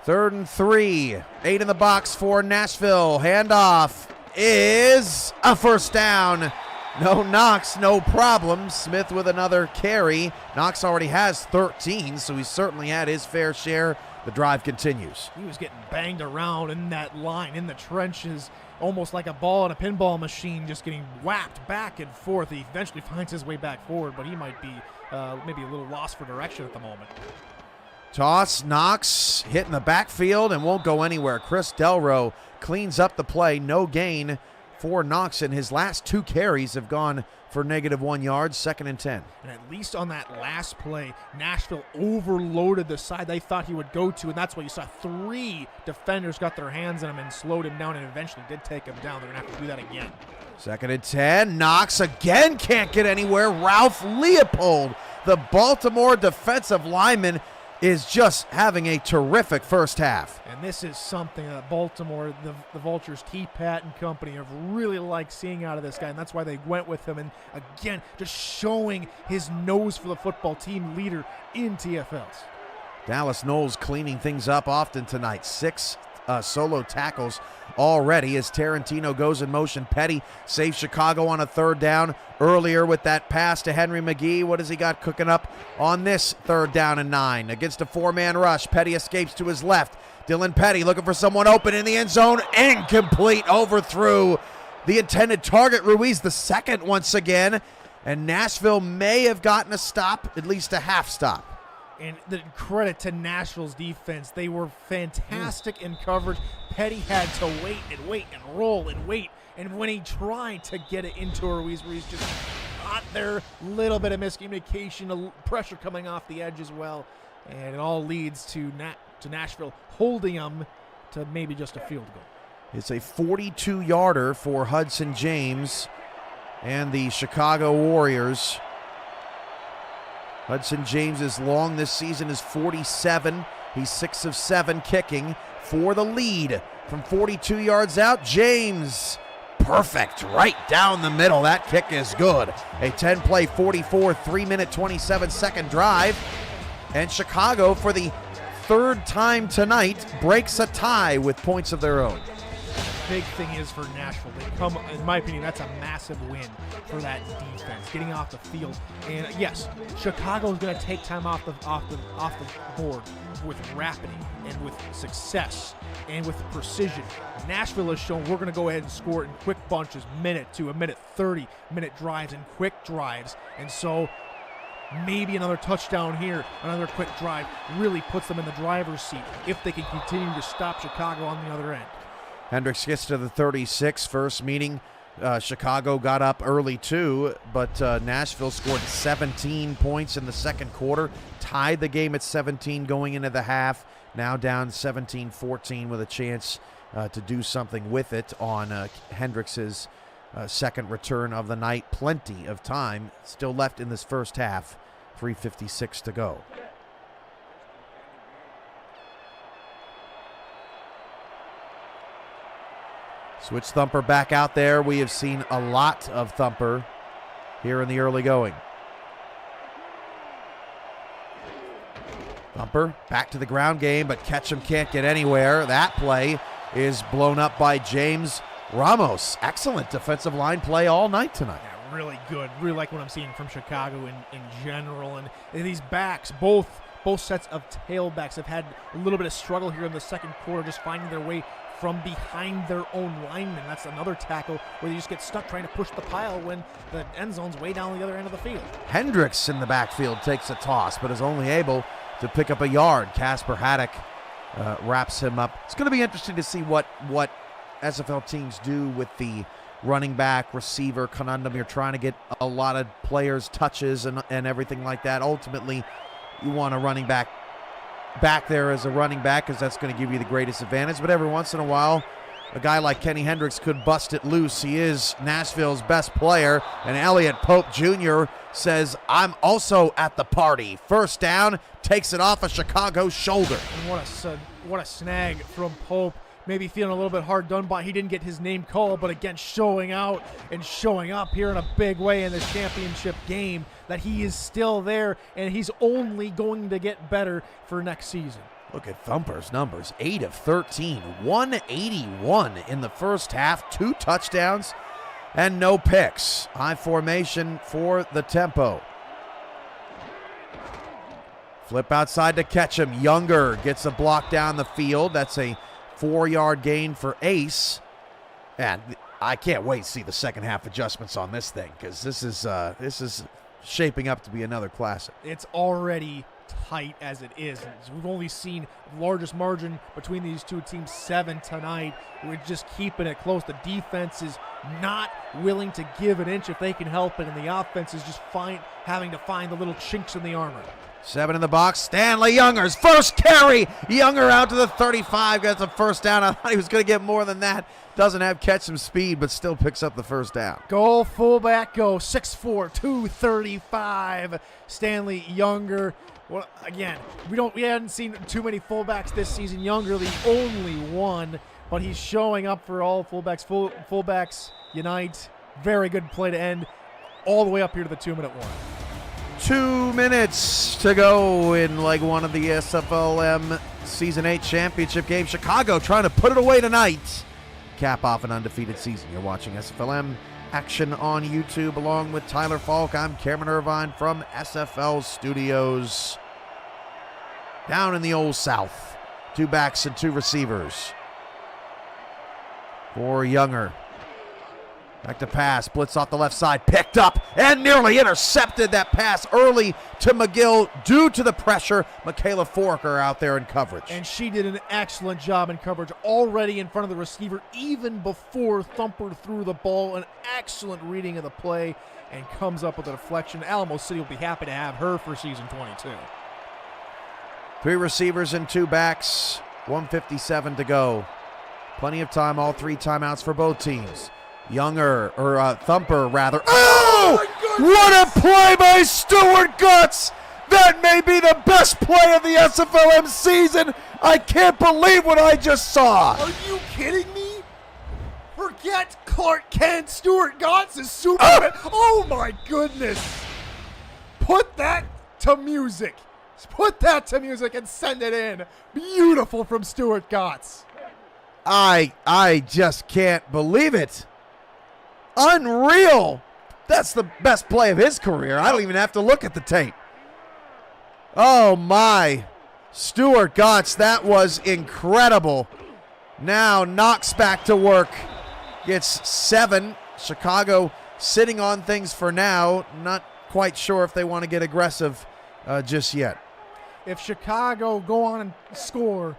3rd and 3, 8 in the box for Nashville. Handoff is a first down. No Knox, no problem. Smith with another carry. Knox already has 13, so he certainly had his fair share. The drive continues. He was getting banged around in that line, in the trenches, almost like a ball in a pinball machine, just getting whacked back and forth. He eventually finds his way back forward, but he might be maybe a little lost for direction at the moment. Toss, Knox hitting the backfield and won't go anywhere. Chris Delro cleans up the play. No gain for Knox, and his last 2 carries have gone for -1 yards, 2nd and 10. And at least on that last play, Nashville overloaded the side they thought he would go to, and that's why you saw 3 defenders got their hands on him and slowed him down and eventually did take him down. They're going to have to do that again. 2nd and 10. Knox again can't get anywhere. Ralph Leopold, the Baltimore defensive lineman, is just having a terrific first half. And this is something that Baltimore, the Vultures, T-Pat and company have really liked seeing out of this guy, and that's why they went with him. And again, just showing his nose for the football team leader in TFLs. Dallas Knowles cleaning things up often tonight. 6 solo tackles already as Tarantino goes in motion. Petty saves Chicago on a 3rd down earlier with that pass to Henry McGee. What has he got cooking up on this 3rd down and 9? Against a 4-man rush, Petty escapes to his left. Dylan Petty looking for someone open in the end zone. Incomplete, overthrew the intended target. Ruiz the second once again. And Nashville may have gotten a stop, at least a half stop. And the credit to Nashville's defense. They were fantastic in coverage. Petty had to wait and roll and wait. And when he tried to get it into Ruiz just got there. Little bit of miscommunication, pressure coming off the edge as well. And it all leads to Nashville holding them to maybe just a field goal. It's a 42-yarder for Hudson James and the Chicago Warriors. Hudson James' long this season is 47. He's 6 of 7 kicking for the lead. From 42 yards out, James, perfect, right down the middle. That kick is good. A 10-play, 44, 3-minute, 27-second drive. And Chicago, for the 3rd time tonight, breaks a tie with points of their own. Big thing is for Nashville, they come, in my opinion, that's a massive win for that defense, getting off the field. And yes, Chicago is going to take time off the board with rapidity and with success and with precision. Nashville has shown we're going to go ahead and score in quick bunches, minute to a minute 30, minute drives and quick drives. And so maybe another touchdown here, another quick drive really puts them in the driver's seat if they can continue to stop Chicago on the other end. Hendricks gets to the 36, first meeting. Chicago got up early too, but Nashville scored 17 points in the second quarter, tied the game at 17 going into the half, now down 17-14 with a chance to do something with it on Hendricks' second return of the night. Plenty of time still left in this first half, 3:56 to go. Switch Thumper back out there. We have seen a lot of Thumper here in the early going. Thumper back to the ground game, but Ketchum can't get anywhere. That play is blown up by James Ramos. Excellent defensive line play all night tonight. Yeah, really good. Really like what I'm seeing from Chicago in general. And these backs, both sets of tailbacks have had a little bit of struggle here in the second quarter, just finding their way from behind their own linemen. That's another tackle where they just get stuck trying to push the pile when the end zone's way down the other end of the field. Hendricks in the backfield takes a toss, but is only able to pick up a yard. Casper Haddock wraps him up. It's going to be interesting to see what SFL teams do with the running back receiver conundrum. You're trying to get a lot of players touches and everything like that. Ultimately, you want a running back there as a running back because that's going to give you the greatest advantage. But every once in a while, a guy like Kenny Hendricks could bust it loose. He is Nashville's best player. And Elliott Pope Jr. says, I'm also at the party. First down, takes it off of Chicago's shoulder. And what a snag from Pope. Maybe feeling a little bit hard done by. He didn't get his name called, but again, showing out and showing up here in a big way in this championship game, that he is still there and he's only going to get better for next season. Look at Thumper's numbers, 8 of 13, 181 in the first half, 2 touchdowns and no picks. High formation for the tempo. Flip outside to catch him. Younger gets a block down the field. That's a 4-yard gain for Ace. And I can't wait to see the second half adjustments on this thing, because this is shaping up to be another classic. It's already tight as it is. We've only seen the largest margin between these two teams, 7 tonight. We're just keeping it close. The defense is not willing to give an inch if they can help it, and the offense is just having to find the little chinks in the armor. 7 in the box. Stanley Younger's first carry. Younger out to the 35, gets a first down. I thought he was going to get more than that. Doesn't have catch some speed, but still picks up the first down. Go fullback, go 6'4", 235. Stanley Younger. Well, again, we hadn't seen too many fullbacks this season. Younger, the only one, but he's showing up for all fullbacks. Fullbacks unite. Very good play to end, all the way up here to the 2-minute warning. 2 minutes to go in leg 1 of the SFLm Season 8 championship game. Chicago trying to put it away tonight. Cap off an undefeated season. You're watching SFLm action on YouTube along with Tyler Falk. I'm Cameron Irvine from SFL Studios. Down in the Old South. 2 backs and 2 receivers. For Younger. Back to pass, blitz off the left side, picked up and nearly intercepted. That pass early to McGill due to the pressure. Michaela Forker out there in coverage. And she did an excellent job in coverage, already in front of the receiver, even before Thumper threw the ball. An excellent reading of the play, and comes up with a deflection. Alamo City will be happy to have her for season 22. 3 receivers and 2 backs, 1:57 to go. Plenty of time, all 3 timeouts for both teams. Thumper rather. Oh! What a play by Stuart Gutz! That may be the best play of the SFLm season. I can't believe what I just saw. Are you kidding me? Forget Clark Kent. Stuart Gutz is Superman. Oh my goodness. Put that to music. Put that to music and send it in. Beautiful from Stuart Gutz. I just can't believe it. Unreal. That's the best play of his career. I don't even have to look at the tape. Oh my. Stuart Gotts, that was incredible. Now Knox back to work. Gets 7. Chicago sitting on things for now. Not quite sure if they want to get aggressive just yet. If Chicago go on and score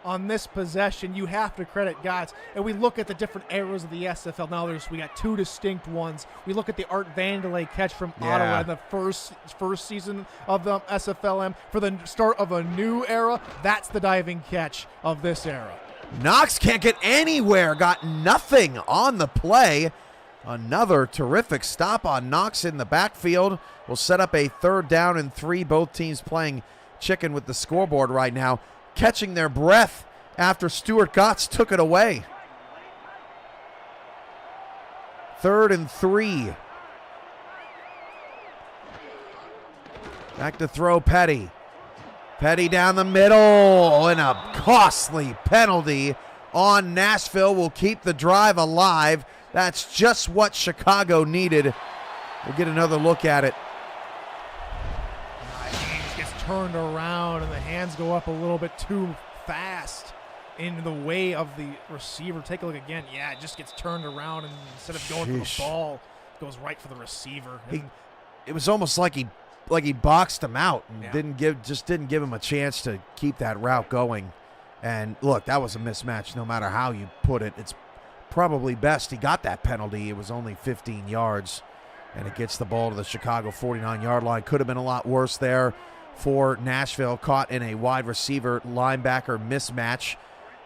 on this possession, you have to credit Gotts. And we look at the different eras of the SFL. Now we got 2 distinct ones. We look at the Art Vandelay catch from Ottawa in the first season of the SFLm. For the start of a new era, that's the diving catch of this era. Knox can't get anywhere. Got nothing on the play. Another terrific stop on Knox in the backfield. Will set up a 3rd down and 3. Both teams playing chicken with the scoreboard right now, catching their breath after Stuart Gotts took it away. 3rd and 3. Back to throw Petty. Petty down the middle, and a costly penalty on Nashville will keep the drive alive. That's just what Chicago needed. We'll get another look at it. Turned around, and the hands go up a little bit too fast in the way of the receiver. Take a look again. Yeah, it just gets turned around, and instead of going for the ball, it goes right for the receiver. It was almost like he boxed him out and didn't give him a chance to keep that route going. And look, that was a mismatch no matter how you put it. It's probably best he got that penalty. It was only 15 yards, and it gets the ball to the Chicago 49-yard line. Could have been a lot worse there for Nashville, caught in a wide receiver linebacker mismatch.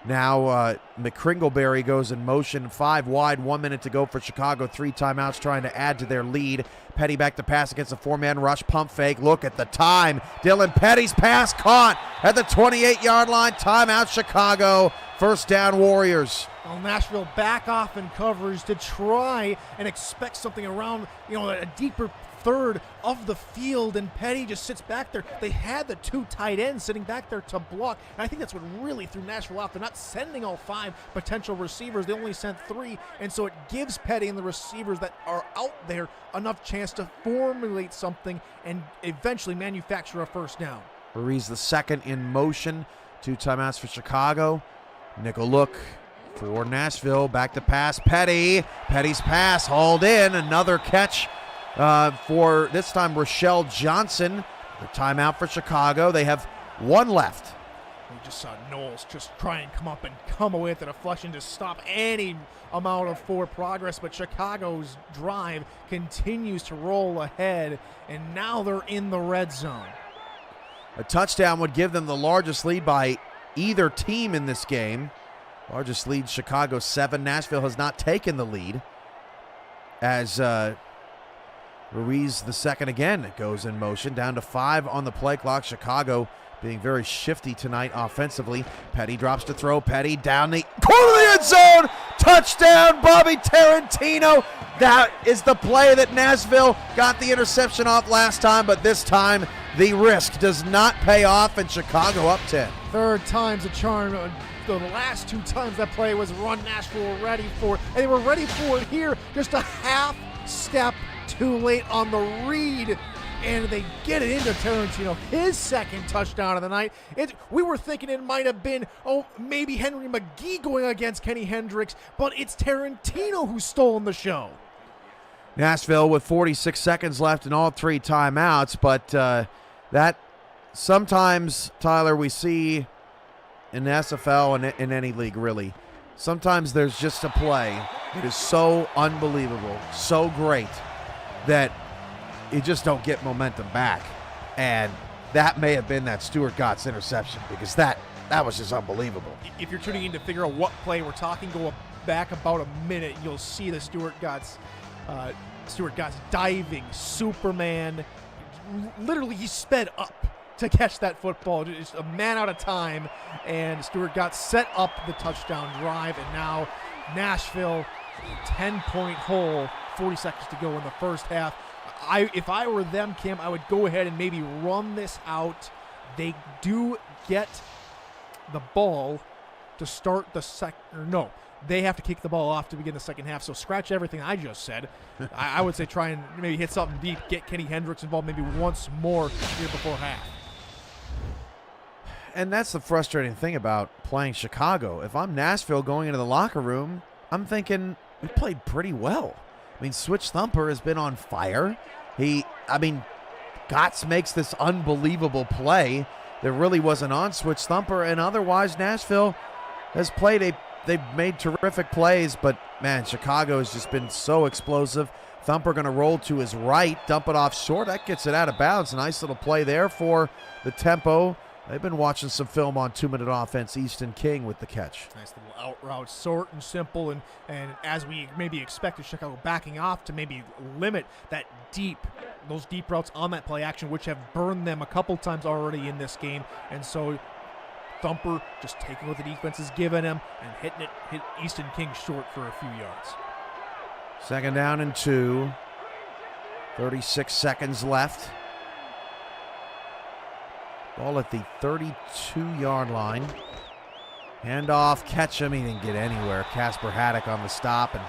Now McCringleberry goes in motion, 5 wide, 1 minute to go for Chicago. 3 timeouts trying to add to their lead. Petty back to pass against a 4-man rush, pump fake. Look at the time. Dylan Petty's pass caught at the 28-yard line. Timeout Chicago. First down Warriors. Well, Nashville back off in coverage to try and expect something around, a deeper third of the field, and Petty just sits back there. They had the 2 tight ends sitting back there to block, and I think that's what really threw Nashville off. They're not sending all 5 potential receivers. They only sent 3, and so it gives Petty and the receivers that are out there enough chance to formulate something and eventually manufacture a first down. Ruiz the second in motion. 2 timeouts for Chicago. Nickel look for Nashville. Back to pass. Petty's pass hauled in. Another catch for this time Rochelle Johnson. The timeout for Chicago. They have 1 left. We just saw Knowles just try and come up and come away with a deflection to stop any amount of forward progress, but Chicago's drive continues to roll ahead, and now they're in the red zone. A touchdown would give them the largest lead by either team in this game. Largest lead, Chicago 7. Nashville has not taken the lead as Ruiz the second again goes in motion. Down to 5 on the play clock. Chicago being very shifty tonight offensively. Petty drops to throw. Petty down the corner of the end zone. Touchdown, Bobby Tarantino. That is the play that Nashville got the interception off last time, but this time the risk does not pay off, and Chicago up 10. Third time's a charm. The last 2 times that play was run, Nashville were ready for it, and they were ready for it here. Just a half step too late on the read, and they get it into Tarantino, his second touchdown of the night. We were thinking it might have been, maybe Henry McGee going against Kenny Hendricks, but it's Tarantino who's stolen the show. Nashville with 46 seconds left in all 3 timeouts, but that sometimes, Tyler, we see in the SFL and in any league really, sometimes there's just a play that is so unbelievable, so great, that you just don't get momentum back. And that may have been that Stuart Gott's interception, because that was just unbelievable. If you're tuning in to figure out what play we're talking, go back about a minute, you'll see the Stuart Gott's diving Superman. Literally, he sped up to catch that football, just a man out of time, and Stuart Gott set up the touchdown drive, and now Nashville 10-point hole, 40 seconds to go in the first half. If I were them, Kim, I would go ahead and maybe run this out. They do get the ball to start the they have to kick the ball off to begin the second half, so scratch everything I just said. I would say try and maybe hit something deep, get Kenny Hendricks involved maybe once more here before half. And that's the frustrating thing about playing Chicago. If I'm Nashville going into the locker room, I'm thinking we played pretty well. I mean, Switch Thumper has been on fire. Gotts makes this unbelievable play that really wasn't on Switch Thumper, and otherwise Nashville has played they've made terrific plays, but man, Chicago has just been so explosive. Thumper going to roll to his right, dump it off short. That gets it out of bounds. A nice little play there for the tempo. They've been watching some film on 2-minute offense. Easton King with the catch. Nice little out route, short and simple, and as we maybe expected, Chicago backing off to maybe limit those deep routes on that play action, which have burned them a couple times already in this game. And so Thumper just taking what the defense is giving him and hit Easton King short for a few yards. Second down and 2. 36 seconds left. Ball at the 32-yard line. Handoff, catch him. He didn't get anywhere. Casper Haddock on the stop, and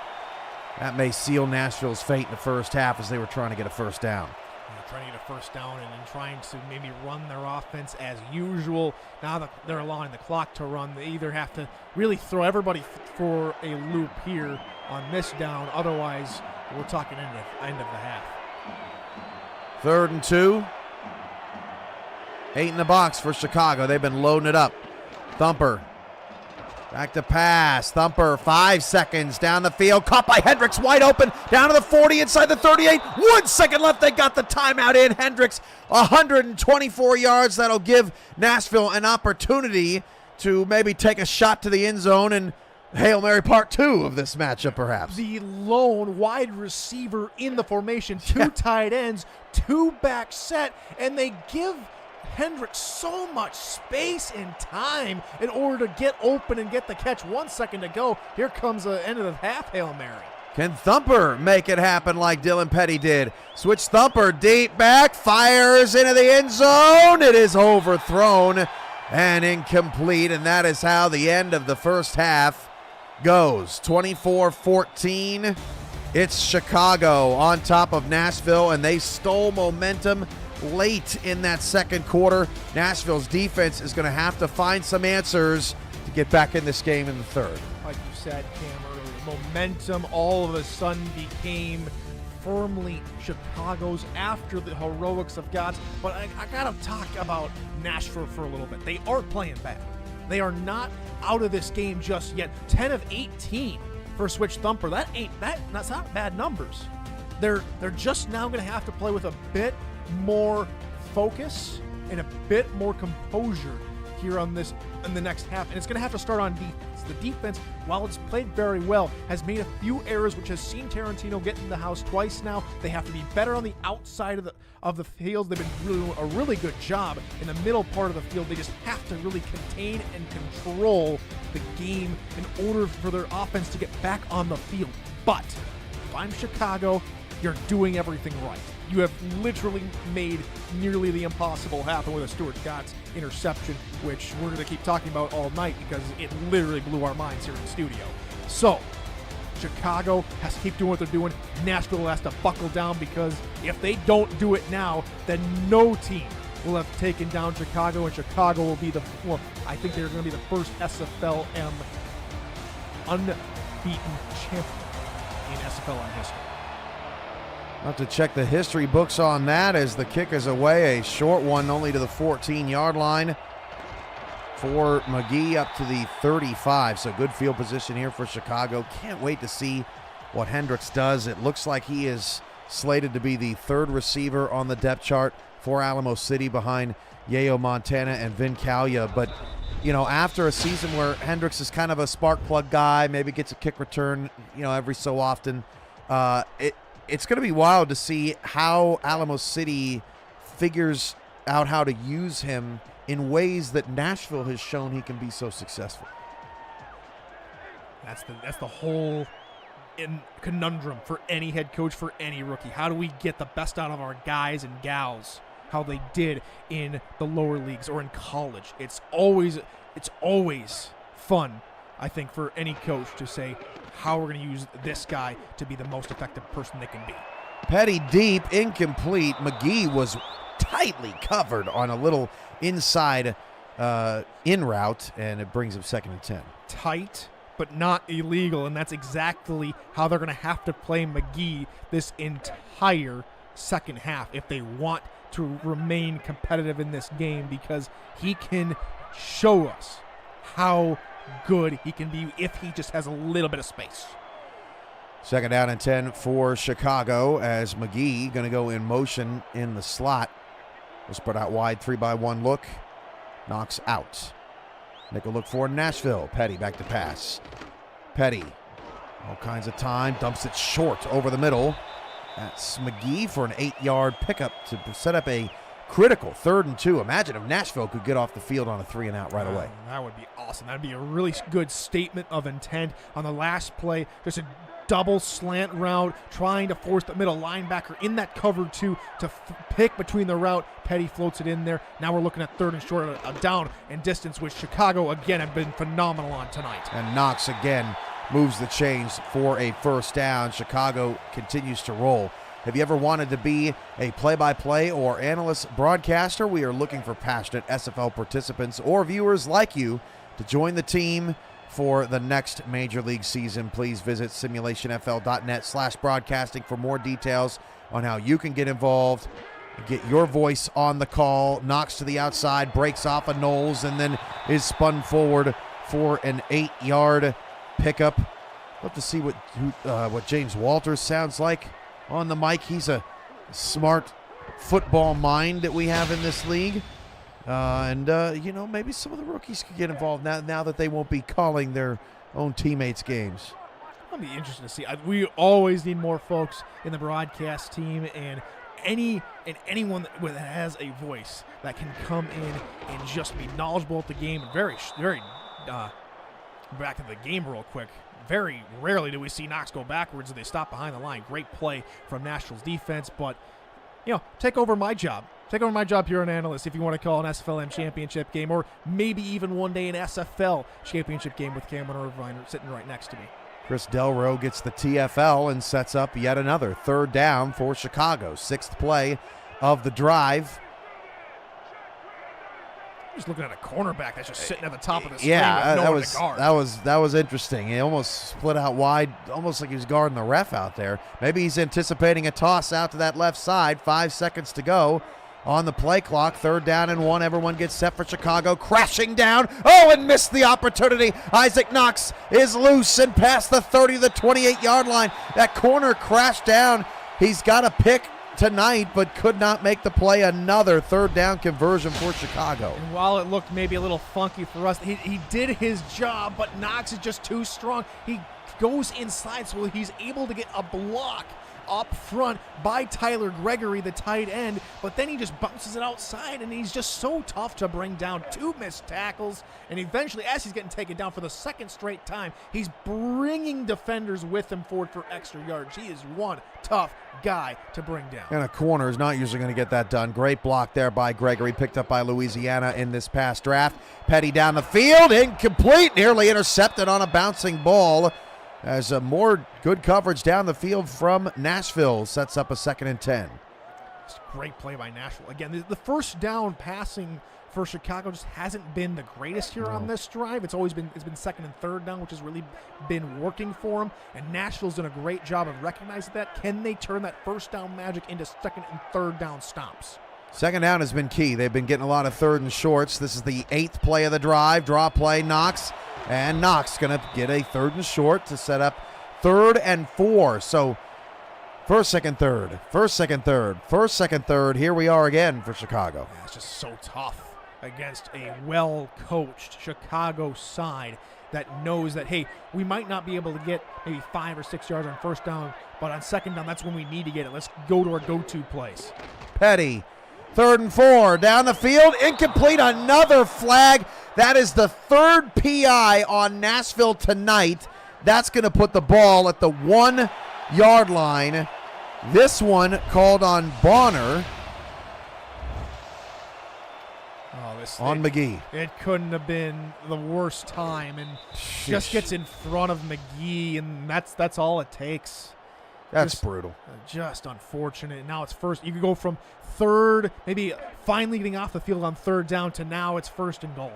that may seal Nashville's fate in the first half as they were trying to get a first down. Trying to get a first down and then trying to maybe run their offense as usual. Now that they're allowing the clock to run, they either have to really throw everybody for a loop here on this down. Otherwise, we're talking end of the half. 3rd and 2. 8 in the box for Chicago. They've been loading it up. Thumper. Back to pass. Thumper, 5 seconds down the field. Caught by Hendricks, wide open. Down to the 40, inside the 38. 1 second left. They got the timeout in. Hendricks, 124 yards. That'll give Nashville an opportunity to maybe take a shot to the end zone and Hail Mary part 2 of this matchup, perhaps. The lone wide receiver in the formation, 2 tight ends, 2 back set, and they give Hendricks so much space and time in order to get open and get the catch. 1 second to go. Here comes the end of the half Hail Mary. Can Thumper make it happen like Dylan Petty did? Switch Thumper deep back, fires into the end zone. It is overthrown and incomplete, and that is how the end of the first half goes. 24-14. It's Chicago on top of Nashville, and they stole momentum late in that second quarter. Nashville's defense is going to have to find some answers to get back in this game in the third. Like you said, Cam, earlier, momentum all of a sudden became firmly Chicago's after the heroics of gods. But I got to talk about Nashville for a little bit. They aren't playing bad. They are not out of this game just yet. 10 of 18 for Switch Thumper. That's not bad numbers. They're just now going to have to play with a bit more focus and a bit more composure here in the next half, and it's going to have to start on defense. The defense, while it's played very well, has made a few errors, which has seen Tarantino get in the house twice now. They have to be better on the outside of the field. They've been doing a really good job in the middle part of the field. They just have to really contain and control the game in order for their offense to get back on the field. But if I'm Chicago, you're doing everything right. You have literally made nearly the impossible happen with a Stuart Gotts interception, which we're going to keep talking about all night because it literally blew our minds here in the studio. So, Chicago has to keep doing what they're doing. Nashville has to buckle down, because if they don't do it now, then no team will have taken down Chicago, and Chicago will be I think they're going to be the first SFLm unbeaten champion in SFLm history. I'll have to check the history books on that as the kick is away. A short one only to the 14-yard line for McGee up to the 35. So good field position here for Chicago. Can't wait to see what Hendricks does. It looks like he is slated to be the third receiver on the depth chart for Alamo City behind Yayo Montana and Vin Calya. But, you know, after a season where Hendricks is kind of a spark plug guy, maybe gets a kick return, you know, every so often, it's going to be wild to see how Alamo City figures out how to use him in ways that Nashville has shown he can be so successful. That's the whole conundrum for any head coach, for any rookie. How do we get the best out of our guys and gals, how they did in the lower leagues or in college? It's always fun, I think, for any coach to say how we're going to use this guy to be the most effective person they can be. Petty deep, incomplete. McGee was tightly covered on a little inside in route, and it brings him 2nd and 10. Tight, but not illegal, and that's exactly how they're going to have to play McGee this entire second half if they want to remain competitive in this game, because he can show us how good he can be if he just has a little bit of space. 2nd down and 10 for Chicago as McGee going to go in motion in the slot. Will spread out wide, 3-by-1 look. Knocks out. Nickel look for Nashville. Petty back to pass. Petty, all kinds of time, dumps it short over the middle. That's McGee for an 8-yard pickup to set up a critical 3rd and 2. Imagine if Nashville could get off the field on a 3-and-out right away. That would be awesome. That would be a really good statement of intent on the last play. There's a double slant route trying to force the middle linebacker in that cover 2 to pick between the route. Petty floats it in there. Now we're looking at 3rd and short, a down and distance, which Chicago again have been phenomenal on tonight. And Knox again moves the chains for a 1st down. Chicago continues to roll. Have you ever wanted to be a play-by-play or analyst broadcaster? We are looking for passionate SFL participants or viewers like you to join the team for the next Major League season. Please visit simulationfl.net/broadcasting for more details on how you can get involved, get your voice on the call. Knocks to the outside, breaks off of Knowles, and then is spun forward for an 8-yard pickup. Love to see what James Walters sounds like on the mic. He's a smart football mind that we have in this league. You know, maybe some of the rookies could get involved now that they won't be calling their own teammates' games. It'll be interesting to see. We always need more folks in the broadcast team, and anyone that has a voice that can come in and just be knowledgeable at the game. And very back to the game real quick. Very rarely do we see Knox go backwards and they stop behind the line. Great play from Nashville's defense, but take over my job. Take over my job here on Analyst if you want to call an SFLm championship game, or maybe even one day an SFL championship game with Cameron Irvine sitting right next to me. Chris Delro gets the TFL and sets up yet another third down for Chicago. 6th play of the drive. Just looking at a cornerback that's just sitting at the top of the screen. Yeah, with no one to guard. that was interesting. He almost split out wide, almost like he was guarding the ref out there. Maybe he's anticipating a toss out to that left side. 5 seconds to go on the play clock. 3rd down and 1. Everyone gets set for Chicago. Crashing down. Oh, and missed the opportunity. Isaac Knox is loose and past the 30 to the 28-yard line. That corner crashed down. He's got a pick tonight, but could not make the play. Another 3rd down conversion for Chicago. And while it looked maybe a little funky for us, he did his job, but Knox is just too strong. He goes inside, so he's able to get a block up front by Tyler Gregory, the tight end, but then he just bounces it outside, and he's just so tough to bring down. 2 missed tackles, and eventually, as he's getting taken down for the 2nd straight time, he's bringing defenders with him forward for extra yards. He is one tough guy to bring down. And a corner is not usually going to get that done. Great block there by Gregory, picked up by Louisiana in this past draft. Petty down the field, incomplete, nearly intercepted on a bouncing ball. As a more good coverage down the field from Nashville sets up a 2nd and 10. It's a great play by Nashville. Again, the first down passing for Chicago just hasn't been the greatest here on this drive. It's been 2nd and 3rd down, which has really been working for them. And Nashville's done a great job of recognizing that. Can they turn that first down magic into 2nd and 3rd down stops? 2nd down has been key. They've been getting a lot of 3rd and shorts. This is the 8th play of the drive. Draw play, Knox. And Knox going to get a 3rd and short to set up 3rd and 4. So 1st, 2nd, 3rd. 1st, 2nd, 3rd. 1st, 2nd, 3rd. Here we are again for Chicago. Yeah, it's just so tough against a well-coached Chicago side that knows that, hey, we might not be able to get maybe 5 or 6 yards on 1st down, but on 2nd down, that's when we need to get it. Let's go to our go-to place. Petty, 3rd and 4. Down the field, incomplete. Another flag. That is the 3rd PI on Nashville tonight. That's going to put the ball at the 1-yard line. This one called on Bonner. On McGee. It couldn't have been the worst time, and just gets in front of McGee, and that's all it takes. That's brutal. Just unfortunate. Now it's 1st. You could go from 3rd, maybe finally getting off the field on 3rd down, to now it's 1st and goal.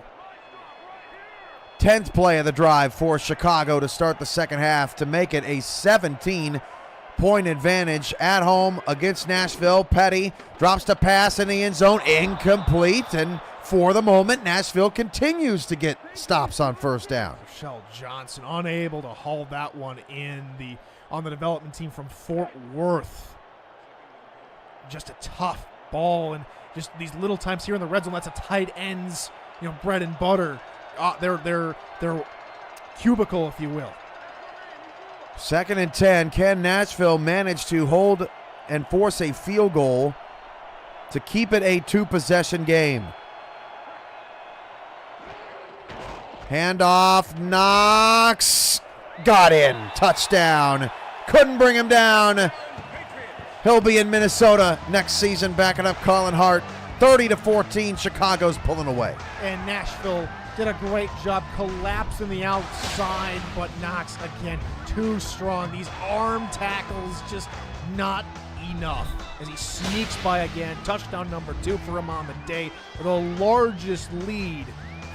10th play of the drive for Chicago to start the 2nd half to make it a 17-point advantage at home against Nashville. Petty drops to pass in the end zone, incomplete, and for the moment, Nashville continues to get stops on 1st down. Michelle Johnson unable to haul that one in on the development team from Fort Worth. Just a tough ball, and just these little times here in the red zone, that's a tight end's bread and butter. Their cubicle, if you will. 2nd and 10. Can Nashville manage to hold and force a field goal to keep it a 2-possession game? Handoff, Knox. Got in. Touchdown. Couldn't bring him down. He'll be in Minnesota next season, backing up Colin Hart. 30-14, Chicago's pulling away. And Nashville did a great job collapsing the outside, but Knox, again, too strong. These arm tackles just not enough as he sneaks by again. Touchdown number 2 for him on the day. The largest lead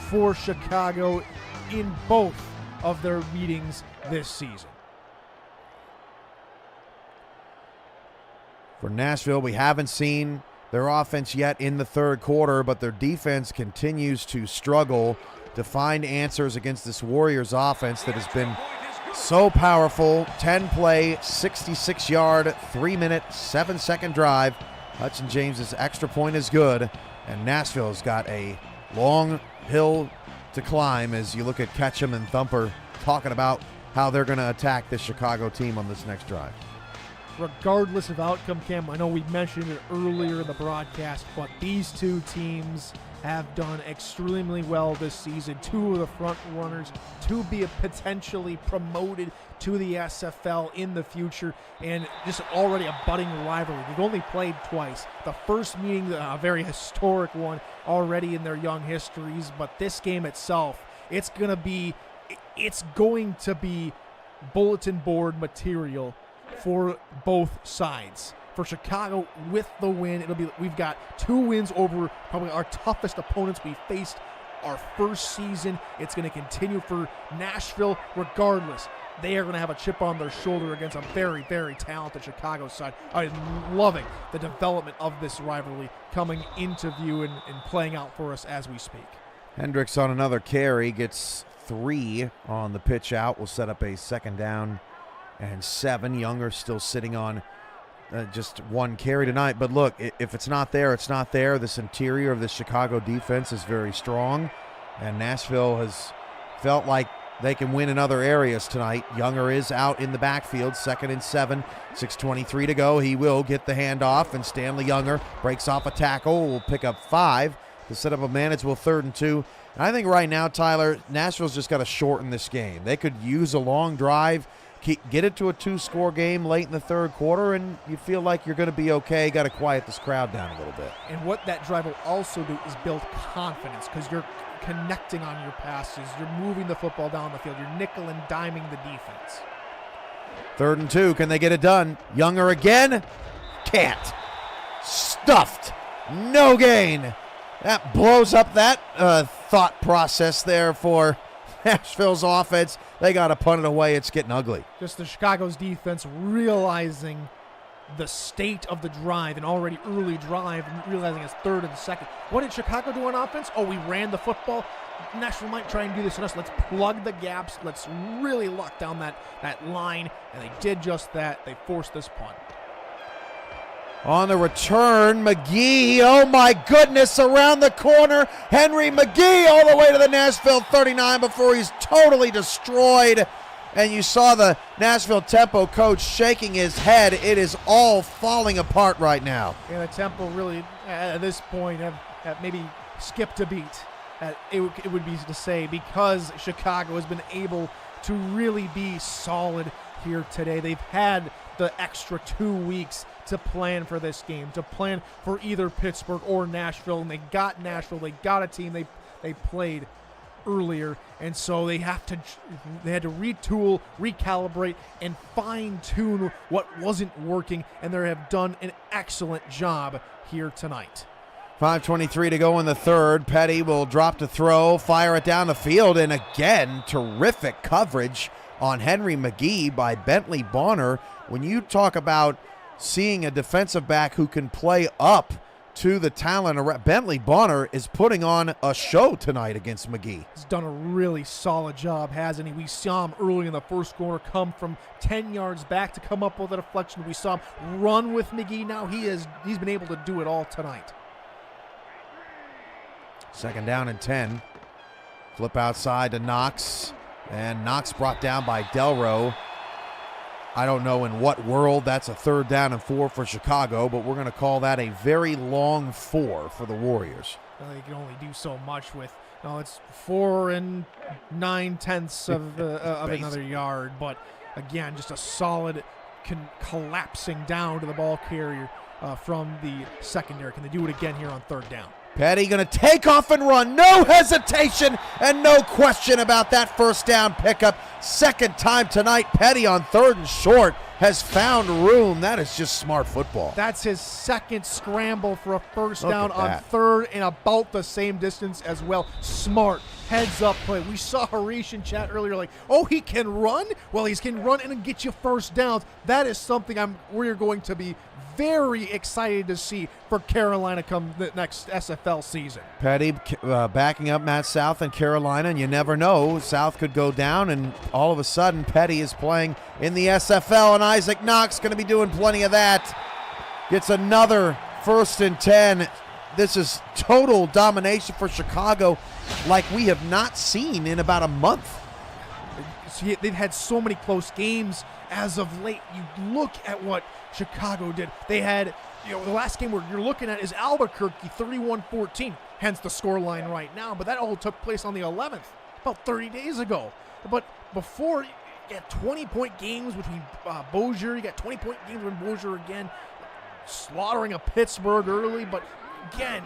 for Chicago in both of their meetings this season. For Nashville, we haven't seen their offense yet in the 3rd quarter, but their defense continues to struggle to find answers against this Warriors offense that has been so powerful. 10-play, 66-yard, 3-minute, 7-second drive. Hudson James's extra point is good. And Nashville's got a long hill to climb as you look at Ketchum and Thumper talking about how they're going to attack this Chicago team on this next drive. Regardless of outcome, Cam, I know we mentioned it earlier in the broadcast, but these two teams have done extremely well this season. Two of the front runners to be potentially promoted to the SFL in the future, and just already a budding rivalry. They've only played twice. The first meeting, a very historic one already in their young histories, but this game itself, it's going to be bulletin board material for both sides. For Chicago, with the win, we've got 2 wins over probably our toughest opponents we faced our first season. It's going to continue for Nashville regardless. They are going to have a chip on their shoulder against a very, very talented Chicago side. I'm loving the development of this rivalry coming into view and playing out for us as we speak. Hendricks on another carry gets 3 on the pitch out. Will set up a 2nd down and 7. Younger still sitting on just 1 carry tonight. But look, if it's not there, it's not there. This interior of the Chicago defense is very strong, and Nashville has felt like they can win in other areas tonight. Younger is out in the backfield, 2nd and 7, 6:23 to go. He will get the handoff, and Stanley Younger breaks off a tackle, will pick up 5 to set up a manageable 3rd and 2. And I think right now, Tyler, Nashville's just got to shorten this game. They could use a long drive, get it to a 2-score game late in the 3rd quarter, and you feel like you're going to be okay. Got to quiet this crowd down a little bit. And what that drive will also do is build confidence, because you're connecting on your passes. You're moving the football down the field. You're nickel and diming the defense. 3rd and 2. Can they get it done? Younger again? Can't. Stuffed. No gain. That blows up that thought process there for Nashville's offense. They got to punt it away. It's getting ugly. Just the Chicago's defense realizing the state of the drive, an already early drive, and realizing it's 3rd and 2nd. What did Chicago do on offense? Oh, we ran the football. Nashville might try and do this on us. Let's plug the gaps. Let's really lock down that line. And they did just that. They forced this punt. On the return, McGee, oh my goodness, around the corner. Henry McGee all the way to the Nashville 39 before he's totally destroyed. And you saw the Nashville Tempo coach shaking his head. It is all falling apart right now. And the Tempo really, at this point, have maybe skipped a beat. It would be to say, because Chicago has been able to really be solid here today. They've had the extra 2 weeks to plan for this game, to plan for either Pittsburgh or Nashville, and they got Nashville. They got a team they played earlier, and so they had to retool, recalibrate, and fine-tune what wasn't working, and they have done an excellent job here tonight. 5:23 to go in the 3rd. Petty will drop to throw, fire it down the field, and again, terrific coverage on Henry McGee by Bentley Bonner. When you talk about seeing a defensive back who can play up to the talent, Bentley Bonner is putting on a show tonight against McGee. He's done a really solid job, hasn't he? We saw him early in the 1st quarter come from 10 yards back to come up with a deflection. We saw him run with McGee. Now he's been able to do it all tonight. 2nd down and 10. Flip outside to Knox, and Knox brought down by Delro. I don't know in what world that's a 3rd down and 4 for Chicago, but we're going to call that a very long 4 for the Warriors. Well, you can only do so much with, it's 4 9/10 of another yard, but again, just a solid collapsing down to the ball carrier from the secondary. Can they do it again here on 3rd down? Petty going to take off and run. No hesitation and no question about that 1st down pickup. 2nd time tonight, Petty on 3rd and short has found room. That is just smart football. That's his 2nd scramble for a 1st down on 3rd and about the same distance as well. Smart heads up play. We saw Harish in chat earlier like, oh, he can run? Well, he can run and get you 1st downs. That is something we're going to be very excited to see for Carolina come the next SFL season. Petty backing up Matt South in Carolina, and you never know. South could go down, and all of a sudden Petty is playing in the SFL, and Isaac Knox going to be doing plenty of that. Gets another 1st and 10. this is total domination for Chicago like we have not seen in about a month. See, they've had so many close games as of late. You look at what Chicago did. They had, the last game you're looking at is Albuquerque 31-14, hence the scoreline right now. But that all took place on the 11th, about 30 days ago. But before, you got 20-point games between Bossier. You got 20-point games with Bossier again, slaughtering a Pittsburgh early. But again,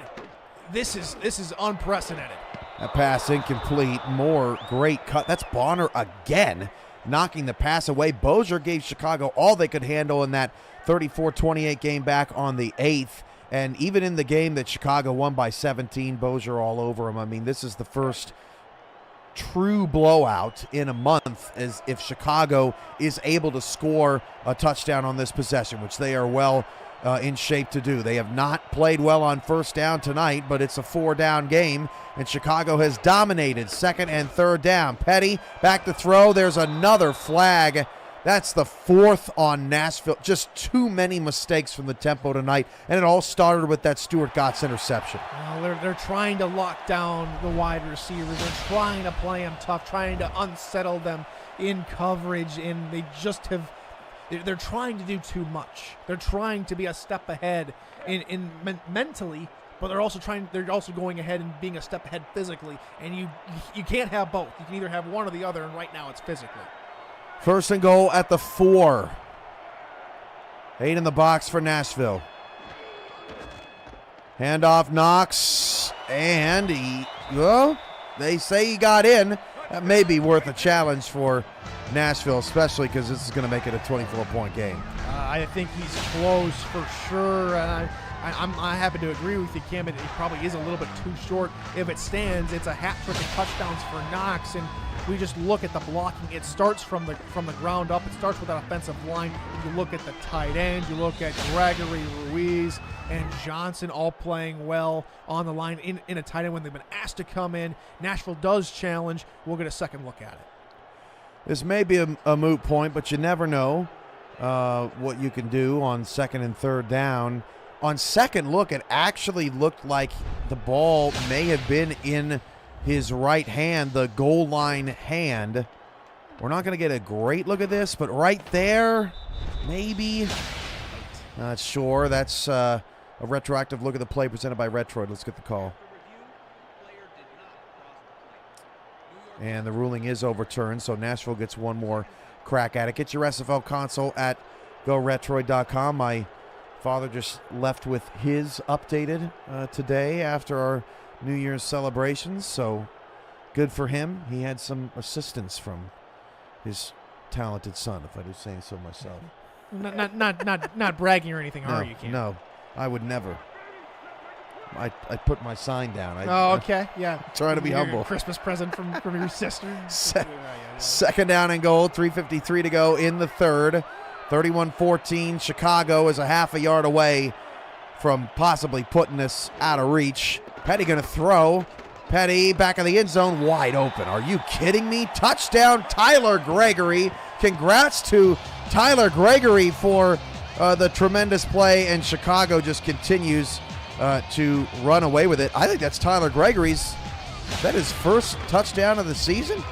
this is unprecedented. That pass incomplete. More great cut. That's Bonner again, knocking the pass away. Bossier gave Chicago all they could handle in that 34-28 game back on the 8th. And even in the game that Chicago won by 17, Bossier all over him. I mean, this is the first true blowout in a month as if Chicago is able to score a touchdown on this possession, which they are well in shape to do. They have not played well on first down tonight, but it's a 4-down game, and Chicago has dominated second and third down. Petty back to throw. There's another flag. That's the 4th on Nashville. Just too many mistakes from the tempo tonight, and it all started with that Stuart Gotts interception. They're trying to lock down the wide receivers. They're trying to play them tough, trying to unsettle them in coverage, and they just have – they're trying to do too much. They're trying to be a step ahead in mentally, but they're also going ahead and being a step ahead physically. And you can't have both. You can either have one or the other, and right now it's physically. First and goal at the 4. 8 in the box for Nashville. Handoff, Knox, and they say he got in. That may be worth a challenge for Nashville, especially because this is going to make it a 24-point game. I think he's close for sure. I happen to agree with you, Kim. It probably is a little bit too short. If it stands, it's a hat trick of touchdowns for Knox, and we just look at the blocking. It starts from the ground up. It starts with that offensive line. You look at the tight end. You look at Gregory, Ruiz, and Johnson all playing well on the line in a tight end when they've been asked to come in. Nashville does challenge. We'll get a second look at it. This may be a moot point, but you never know what you can do on second and third down. On second look, it actually looked like the ball may have been in his right hand, the goal line hand. We're not going to get a great look at this, but right there, maybe. Not sure. That's a retroactive look at the play presented by Retroid. Let's get the call. And the ruling is overturned, so Nashville gets one more crack at it. Get your SFL console at GoRetroid.com. My father just left with his updated today after our New Year's celebrations, so good for him. He had some assistance from his talented son, if I do say so myself. Not bragging or anything, are you, Kim? No, I would never. I put my sign down. Okay, yeah. Trying to be humble. Christmas present from your sister. Second down and goal, 3:53 to go in the third. 31-14. Chicago is a half a yard away from possibly putting this out of reach. Petty going to throw. Petty back in the end zone, wide open. Are you kidding me? Touchdown, Tyler Gregory. Congrats to Tyler Gregory for the tremendous play, and Chicago just continues to run away with it. I think that's Tyler Gregory's. Is that his first touchdown of the season?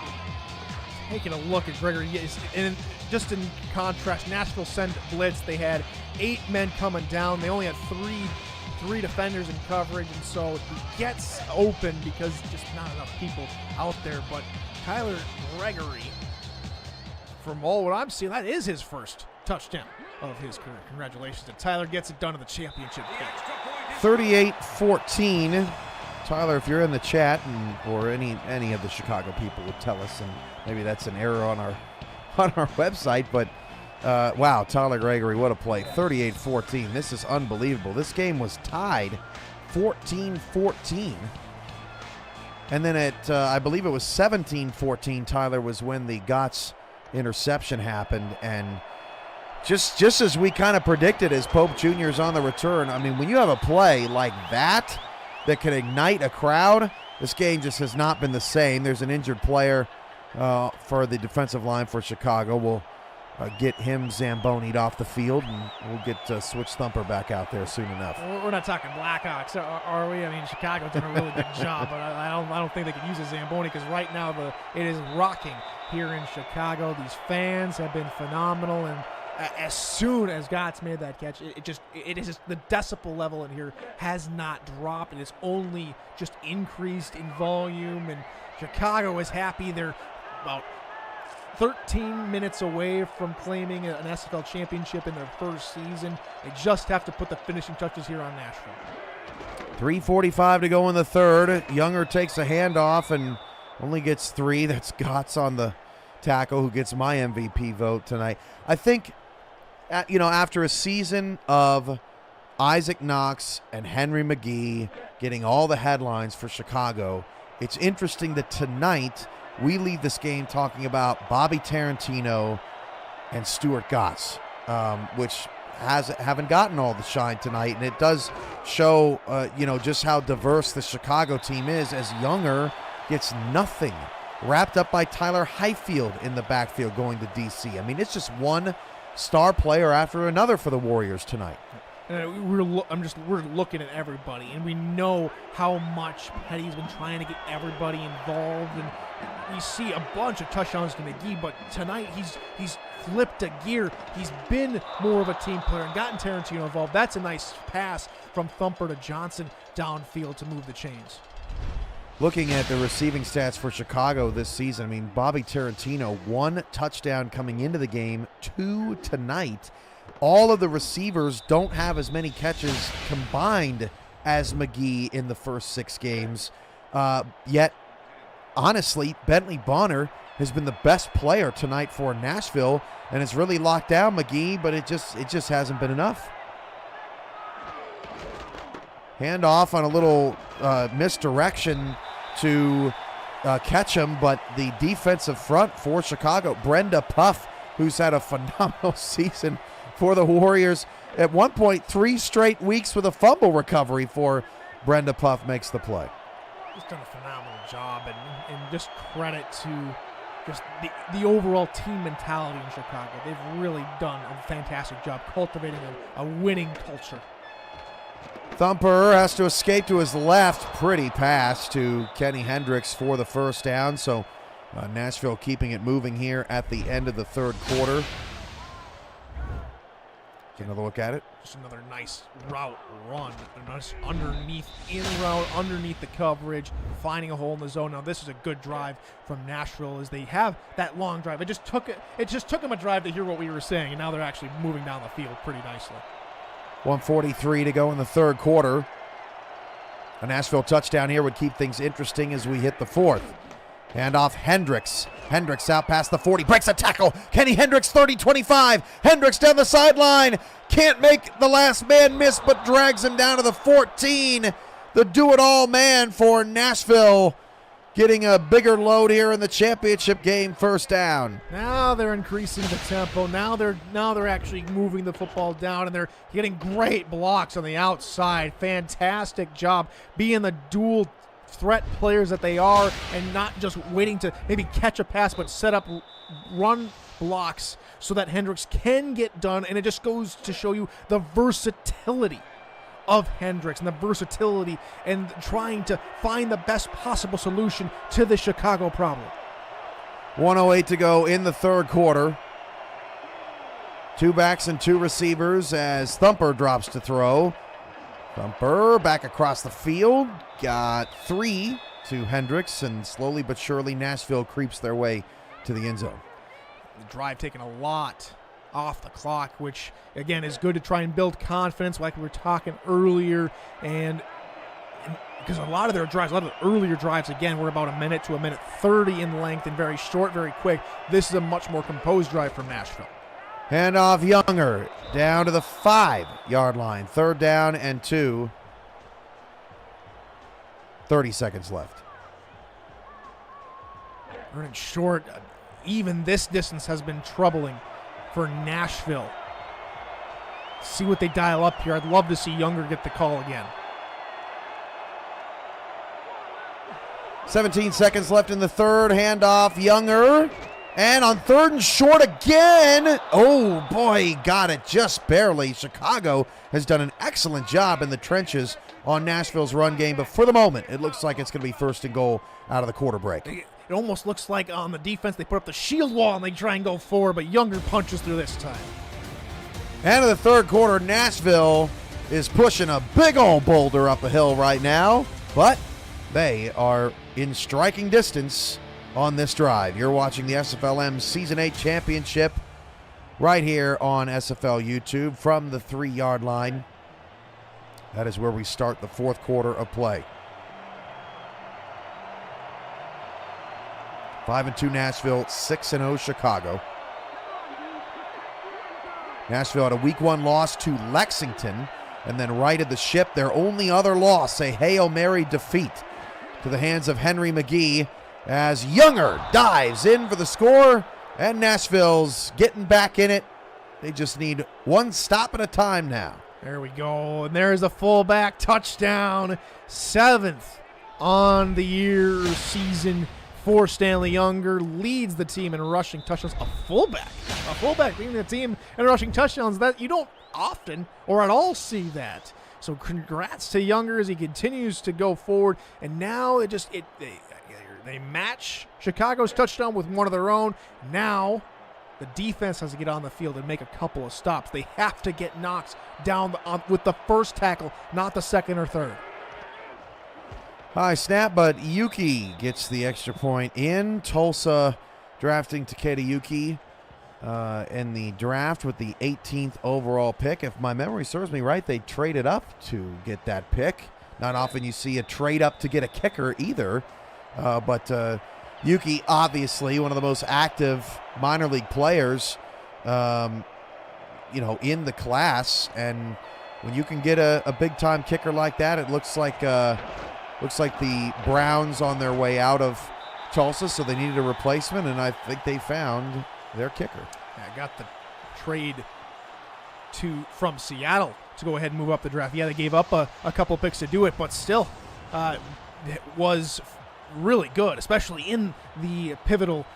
Taking a look at Gregory, and just in contrast, Nashville sent blitz. They had 8 men coming down. They only had three defenders in coverage, and so he gets open because just not enough people out there. But Tyler Gregory, from all what I'm seeing, that is his first touchdown of his career. Congratulations to Tyler. Gets it done in the championship game. 38-14. Tyler, if you're in the chat or any of the Chicago people would tell us, and maybe that's an error on our website, but wow, Tyler Gregory, what a play. 38-14. This is unbelievable. This game was tied 14-14. And then at, I believe it was 17-14, Tyler, was when the Gotts interception happened. And just as we kind of predicted as Pope Jr. is on the return, I mean, when you have a play like that can ignite a crowd, this game just has not been the same. There's an injured player for the defensive line for Chicago. We'll get him Zamboni'd off the field, and we'll get Switch Thumper back out there soon enough. We're not talking Blackhawks, are we? I mean, Chicago's done a really good job, but I don't think they could use a Zamboni, because right now it is rocking here in Chicago. These fans have been phenomenal, and as soon as Gotts made that catch, it is just the decibel level in here has not dropped. It is only just increased in volume, and Chicago is happy. They're about 13 minutes away from claiming an SFL championship in their first season. They just have to put the finishing touches here on Nashville. 3:45 to go in the third. Younger takes a handoff and only gets 3. That's Gotts on the tackle, who gets my MVP vote tonight. I think, after a season of Isaac Knox and Henry McGee getting all the headlines for Chicago, it's interesting that tonight we leave this game talking about Bobby Tarantino and Stuart Gotts, which haven't gotten all the shine tonight, and it does show, just how diverse the Chicago team is, as Younger gets nothing, wrapped up by Tyler Highfield in the backfield going to DC. I mean, it's just one star player after another for the Warriors tonight. We're looking at everybody, and we know how much Petty's been trying to get everybody involved, and you see a bunch of touchdowns to McGee, but tonight he's flipped a gear. He's been more of a team player and gotten Tarantino involved. That's a nice pass from Thumper to Johnson downfield to move the chains. Looking at the receiving stats for Chicago this season, I mean, Bobby Tarantino, 1 touchdown coming into the game, 2 tonight. All of the receivers don't have as many catches combined as McGee in the first 6 games. Yet, honestly, Bentley Bonner has been the best player tonight for Nashville and has really locked down McGee, but it just hasn't been enough. Handoff on a little misdirection to catch him, but the defensive front for Chicago, Brenda Puff, who's had a phenomenal season for the Warriors. At one point, 3 straight weeks with a fumble recovery for Brenda Puff, makes the play. He's done a phenomenal job, and just credit to just the overall team mentality in Chicago. They've really done a fantastic job cultivating a winning culture. Thumper has to escape to his left. Pretty pass to Kenny Hendricks for the first down. So Nashville keeping it moving here at the end of the third quarter. Get another look at it. Just another nice route run. A nice underneath, in route, underneath the coverage, finding a hole in the zone. Now this is a good drive from Nashville as they have that long drive. It just took them a drive to hear what we were saying, and now they're actually moving down the field pretty nicely. 1:43 to go in the third quarter. A Nashville touchdown here would keep things interesting as we hit the fourth. Handoff Hendricks. Hendricks out past the 40. Breaks a tackle. Kenny Hendricks 30-25. Hendricks down the sideline. Can't make the last man miss, but drags him down to the 14. The do-it-all man for Nashville, getting a bigger load here in the championship game. First down. Now they're increasing the tempo. Now they're actually moving the football down, and they're getting great blocks on the outside. Fantastic job being the dual threat players that they are, and not just waiting to maybe catch a pass, but set up run blocks so that Hendricks can get done. And it just goes to show you the versatility of Hendricks and the versatility and trying to find the best possible solution to the Chicago problem. 1:08 to go in the third quarter. 2 backs and 2 receivers as Thumper drops to throw. Thumper back across the field. Got 3 to Hendricks, and slowly but surely Nashville creeps their way to the end zone. The drive taking a lot off the clock, which again is good to try and build confidence like we were talking earlier, and because a lot of their drives, a lot of the earlier drives again were about a minute to a minute 30 in length and very short, very quick. This is a much more composed drive from Nashville. Handoff Younger down to the 5-yard line. 3rd down and 2. 30 seconds left. Running short. Even this distance has been troubling for Nashville. See what they dial up here. I'd love to see Younger get the call again. 17 seconds left in the third. Handoff Younger And on 3rd and short again. Oh, boy, he got it just barely. Chicago has done an excellent job in the trenches on Nashville's run game, but for the moment, it looks like it's going to be 1st and goal out of the quarter break. It almost looks like on the defense they put up the shield wall and they try and go forward, but Younger punches through this time. End of the 3rd quarter, Nashville is pushing a big old boulder up a hill right now, but they are in striking distance on this drive. You're watching the SFLm Season 8 Championship right here on SFL YouTube from the 3-yard line. That is where we start the 4th quarter of play. 5-2 Nashville, 6-0 Chicago. Nashville had a Week 1 loss to Lexington and then righted the ship. Their only other loss, a Hail Mary defeat to the hands of Henry McGee, as Younger dives in for the score, and Nashville's getting back in it. They just need one stop at a time now. There we go, and there's a fullback touchdown, 7th on the year season for Stanley Younger, leads the team in rushing touchdowns. A fullback leading the team in rushing touchdowns, that you don't often or at all see that. So congrats to Younger as he continues to go forward, and now they match Chicago's touchdown with one of their own. Now the defense has to get on the field and make a couple of stops. They have to get Knox down with the first tackle, not the 2nd or 3rd. High snap, but Yuki gets the extra point in. Tulsa drafting Takeda Yuki in the draft with the 18th overall pick. If my memory serves me right, they traded up to get that pick. Not often you see a trade up to get a kicker either. But Yuki, obviously one of the most active minor league players, in the class. And when you can get a big-time kicker like that, it looks like the Browns on their way out of Tulsa, so they needed a replacement, and I think they found their kicker. I got the trade from Seattle to go ahead and move up the draft. Yeah, they gave up a couple picks to do it, but still it was really good, especially in the pivotal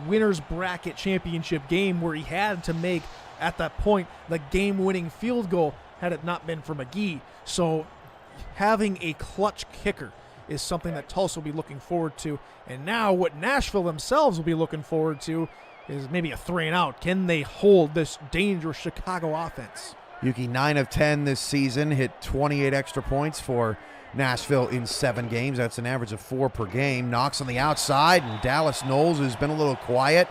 winner's bracket championship game where he had to make, at that point, the game-winning field goal had it not been for McGee. So having a clutch kicker is something that Tulsa will be looking forward to. And now what Nashville themselves will be looking forward to is maybe a 3-and-out. Can they hold this dangerous Chicago offense? Yuki, 9 of 10 this season, hit 28 extra points for Nashville in 7 games. That's an average of 4 per game. Knox on the outside, and Dallas Knowles, who's been a little quiet,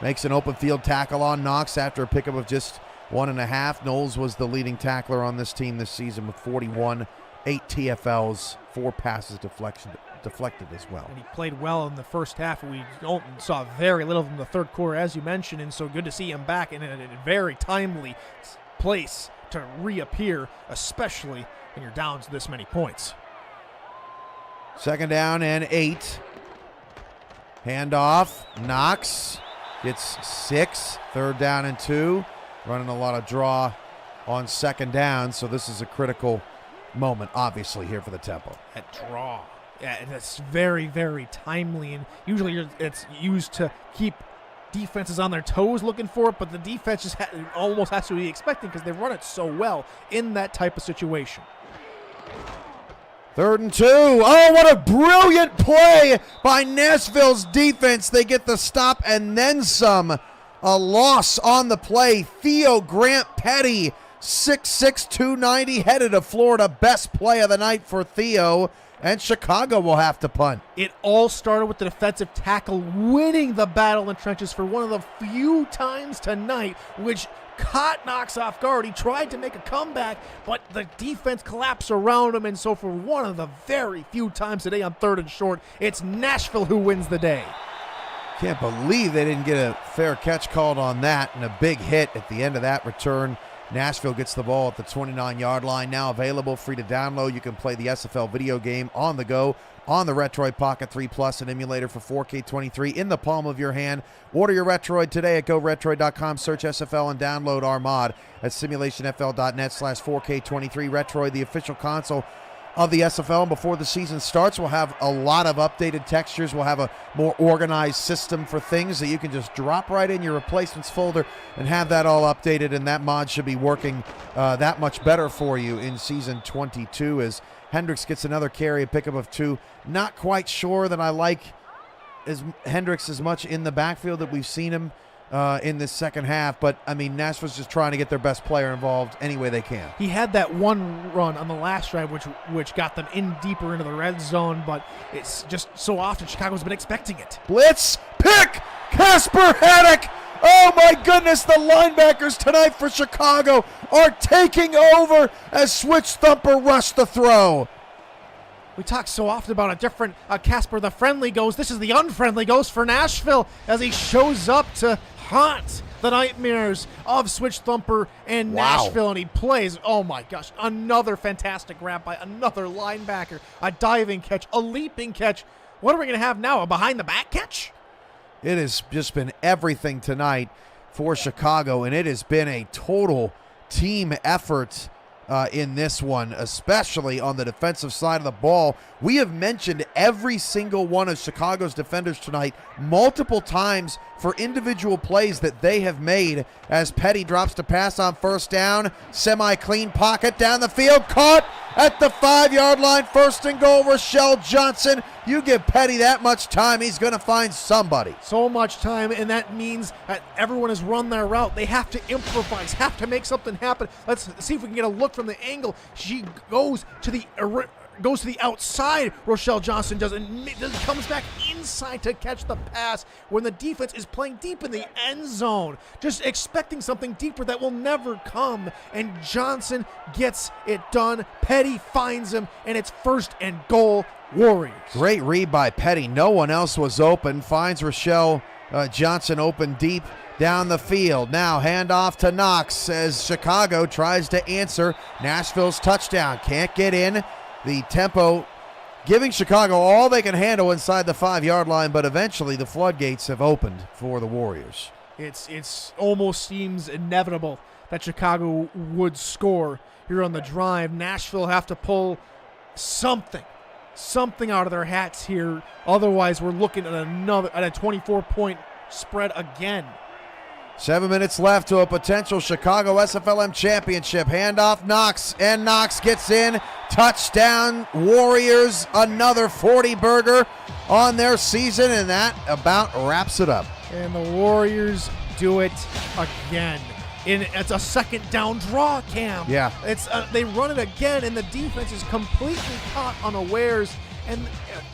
makes an open field tackle on Knox after a pickup of just 1.5. Knowles was the leading tackler on this team this season with 41, 8 TFLs, 4 passes deflected as well. And he played well in the first half. We saw very little in the 3rd quarter, as you mentioned, and so good to see him back in a very timely place to reappear, especially when you're down to this many points. 2nd down and 8. Handoff. Knox gets 6. 3rd down and 2. Running a lot of draw on 2nd down, so this is a critical moment, obviously, here for the Temple. That draw. Yeah, and it's very, very timely, and usually it's used to keep defenses on their toes looking for it, but the defense just almost has to be expecting because they run it so well in that type of situation. 3rd and 2. Oh, what a brilliant play by Nashville's defense. They get the stop and then some. A loss on the play. Theo Grant Petty, 6'6", 290, headed to Florida. Best play of the night for Theo. And Chicago will have to punt. It all started with the defensive tackle winning the battle in trenches for one of the few times tonight, which caught Knox off guard. He tried to make a comeback, but the defense collapsed around him, and so for one of the very few times today on 3rd and short, it's Nashville who wins the day. Can't believe they didn't get a fair catch called on that, and a big hit at the end of that return. Nashville gets the ball at the 29-yard line. Now available, free to download. You can play the SFL video game on the go on the Retroid Pocket 3 Plus, an emulator for 4K23 in the palm of your hand. Order your Retroid today at GoRetroid.com. Search SFL and download our mod at simulationfl.net/4K23. Retroid, the official console of the SFL. And before the season starts, we'll have a lot of updated textures. We'll have a more organized system for things that you can just drop right in your replacements folder and have that all updated. And that mod should be working that much better for you in Season 22 as Hendricks gets another carry, a pickup of 2. Not quite sure that I like Hendricks as much in the backfield that we've seen him in this second half, but I mean, Nashville's just trying to get their best player involved any way they can. He had that one run on the last drive which got them in deeper into the red zone, but it's just so often Chicago's been expecting it. Blitz, pick, Casper Haddock. Oh my goodness, the linebackers tonight for Chicago are taking over as Switch Thumper rushed the throw. We talk so often about a different Casper the friendly ghost. This is the unfriendly ghost for Nashville as he shows up to haunt the nightmares of Switch Thumper and Nashville, and he plays. Oh my gosh, another fantastic grab by another linebacker, a diving catch, a leaping catch. What are we going to have now, a behind the back catch? It has just been everything tonight for Chicago, and it has been a total team effort in this one, especially on the defensive side of the ball. We have mentioned every single one of Chicago's defenders tonight multiple times for individual plays that they have made as Petty drops to pass on first down. Semi-clean pocket down the field, caught at the 5-yard line. First and goal, Rochelle Johnson. You give Petty that much time, he's going to find somebody. So much time, and that means that everyone has run their route. They have to improvise, have to make something happen. Let's see if we can get a look from the angle. She goes to the outside, Rochelle Johnson does, and comes back inside to catch the pass when the defense is playing deep in the end zone, just expecting something deeper that will never come, and Johnson gets it done. Petty finds him, and it's first and goal, Warriors. Great read by Petty. No one else was open. Finds Rochelle Johnson open deep down the field. Now handoff to Knox as Chicago tries to answer Nashville's touchdown. Can't get in. The tempo giving Chicago all they can handle inside the 5-yard line, but eventually the floodgates have opened for the Warriors. It's almost seems inevitable that Chicago would score here on the drive. Nashville have to pull something out of their hats here. Otherwise, we're looking at a 24-point spread again. 7 minutes left to a potential Chicago SFLm championship. Handoff Knox, and Knox gets in. Touchdown Warriors. Another 40-burger on their season, and that about wraps it up. And the Warriors do it again. It's a second down draw, Cam. Yeah. They run it again, and the defense is completely caught unawares, and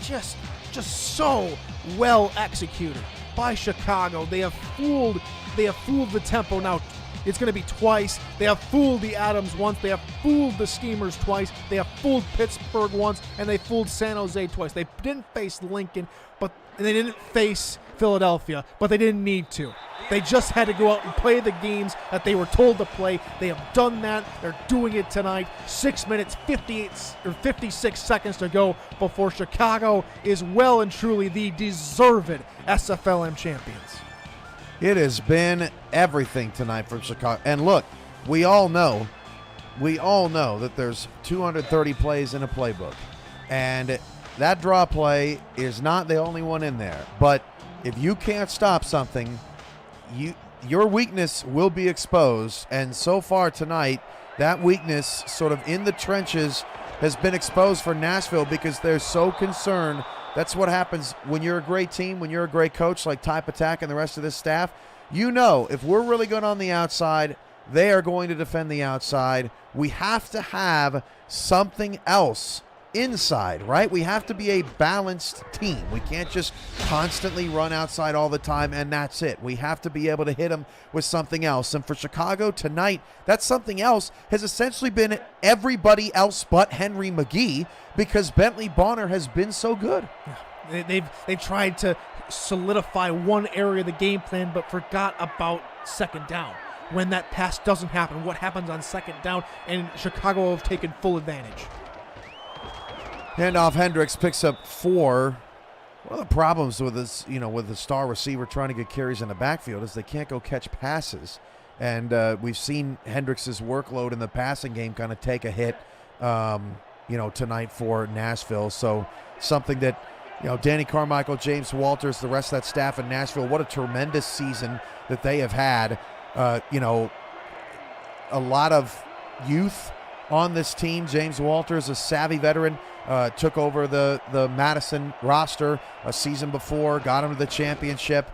just so well executed by Chicago. They have fooled the tempo. Now it's going to be twice. They have fooled the Adams once. They have fooled the Steamers twice. They have fooled Pittsburgh once, and they fooled San Jose twice. They didn't face Lincoln, and they didn't face Philadelphia, but they didn't need to. They just had to go out and play the games that they were told to play. They have done that. They're doing it tonight. 6 minutes, 56 seconds to go before Chicago is well and truly the deserved SFLm champions. It has been everything tonight from Chicago. And look, we all know that there's 230 plays in a playbook. And that draw play is not the only one in there. But if you can't stop something, your weakness will be exposed. And so far tonight, that weakness sort of in the trenches has been exposed for Nashville because they're so concerned. That's what happens when you're a great team, when you're a great coach like Ty Patak and the rest of this staff. You know, if we're really good on the outside, they are going to defend the outside. We have to have something else inside, right? We have to be a balanced team. We can't just constantly run outside all the time and that's it. We have to be able to hit them with something else. And for Chicago tonight, that something else has essentially been everybody else but Henry McGee because Bentley Bonner has been so good. They've tried to solidify one area of the game plan but forgot about second down. When that pass doesn't happen, what happens on second down? And Chicago have taken full advantage. Handoff Hendricks picks up 4. One of the problems with this, with the star receiver trying to get carries in the backfield is they can't go catch passes. And we've seen Hendricks' workload in the passing game kind of take a hit. tonight for Nashville. So something that, Danny Carmichael, James Walters, the rest of that staff in Nashville, what a tremendous season that they have had. A lot of youth on this team. James Walters, a savvy veteran, took over the Madison roster a season before, got him to the championship.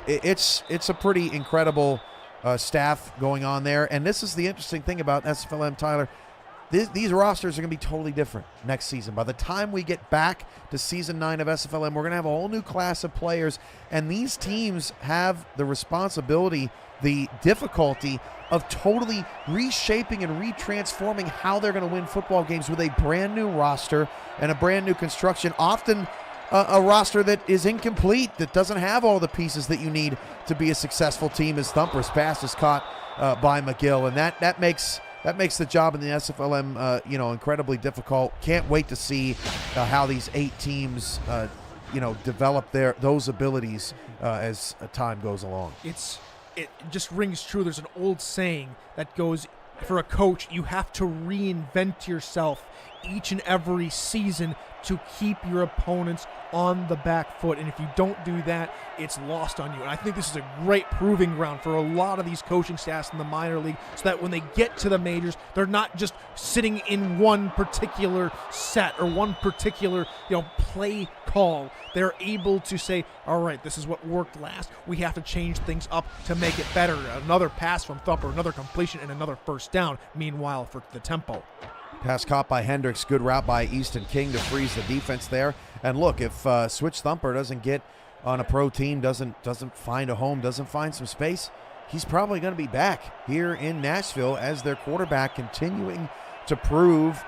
It's a pretty incredible staff going on there. And this is the interesting thing about SFLm, Tyler. These rosters are going to be totally different next season. By the time we get back to Season 9 of SFLm, we're going to have a whole new class of players, and these teams have the responsibility, the difficulty of totally reshaping and retransforming how they're going to win football games with a brand new roster and a brand new construction, often a roster that is incomplete, that doesn't have all the pieces that you need to be a successful team, as Thumper's pass is caught by McGill, and that makes the job in the SFLm, incredibly difficult. Can't wait to see how these 8 teams, develop those abilities as time goes along. It just rings true. There's an old saying that goes, for a coach, you have to reinvent yourself each and every season to keep your opponents on the back foot. And if you don't do that, it's lost on you. And I think this is a great proving ground for a lot of these coaching staffs in the minor league, so that when they get to the majors, they're not just sitting in one particular set or one particular, play call. They're able to say, all right, this is what worked last. We have to change things up to make it better. Another pass from Thumper, another completion, and another first down. Meanwhile, for the tempo. Pass caught by Hendricks. Good route by Easton King to freeze the defense there. And look, if Switch Thumper doesn't get on a pro team, doesn't find a home, doesn't find some space, he's probably going to be back here in Nashville as their quarterback, continuing to prove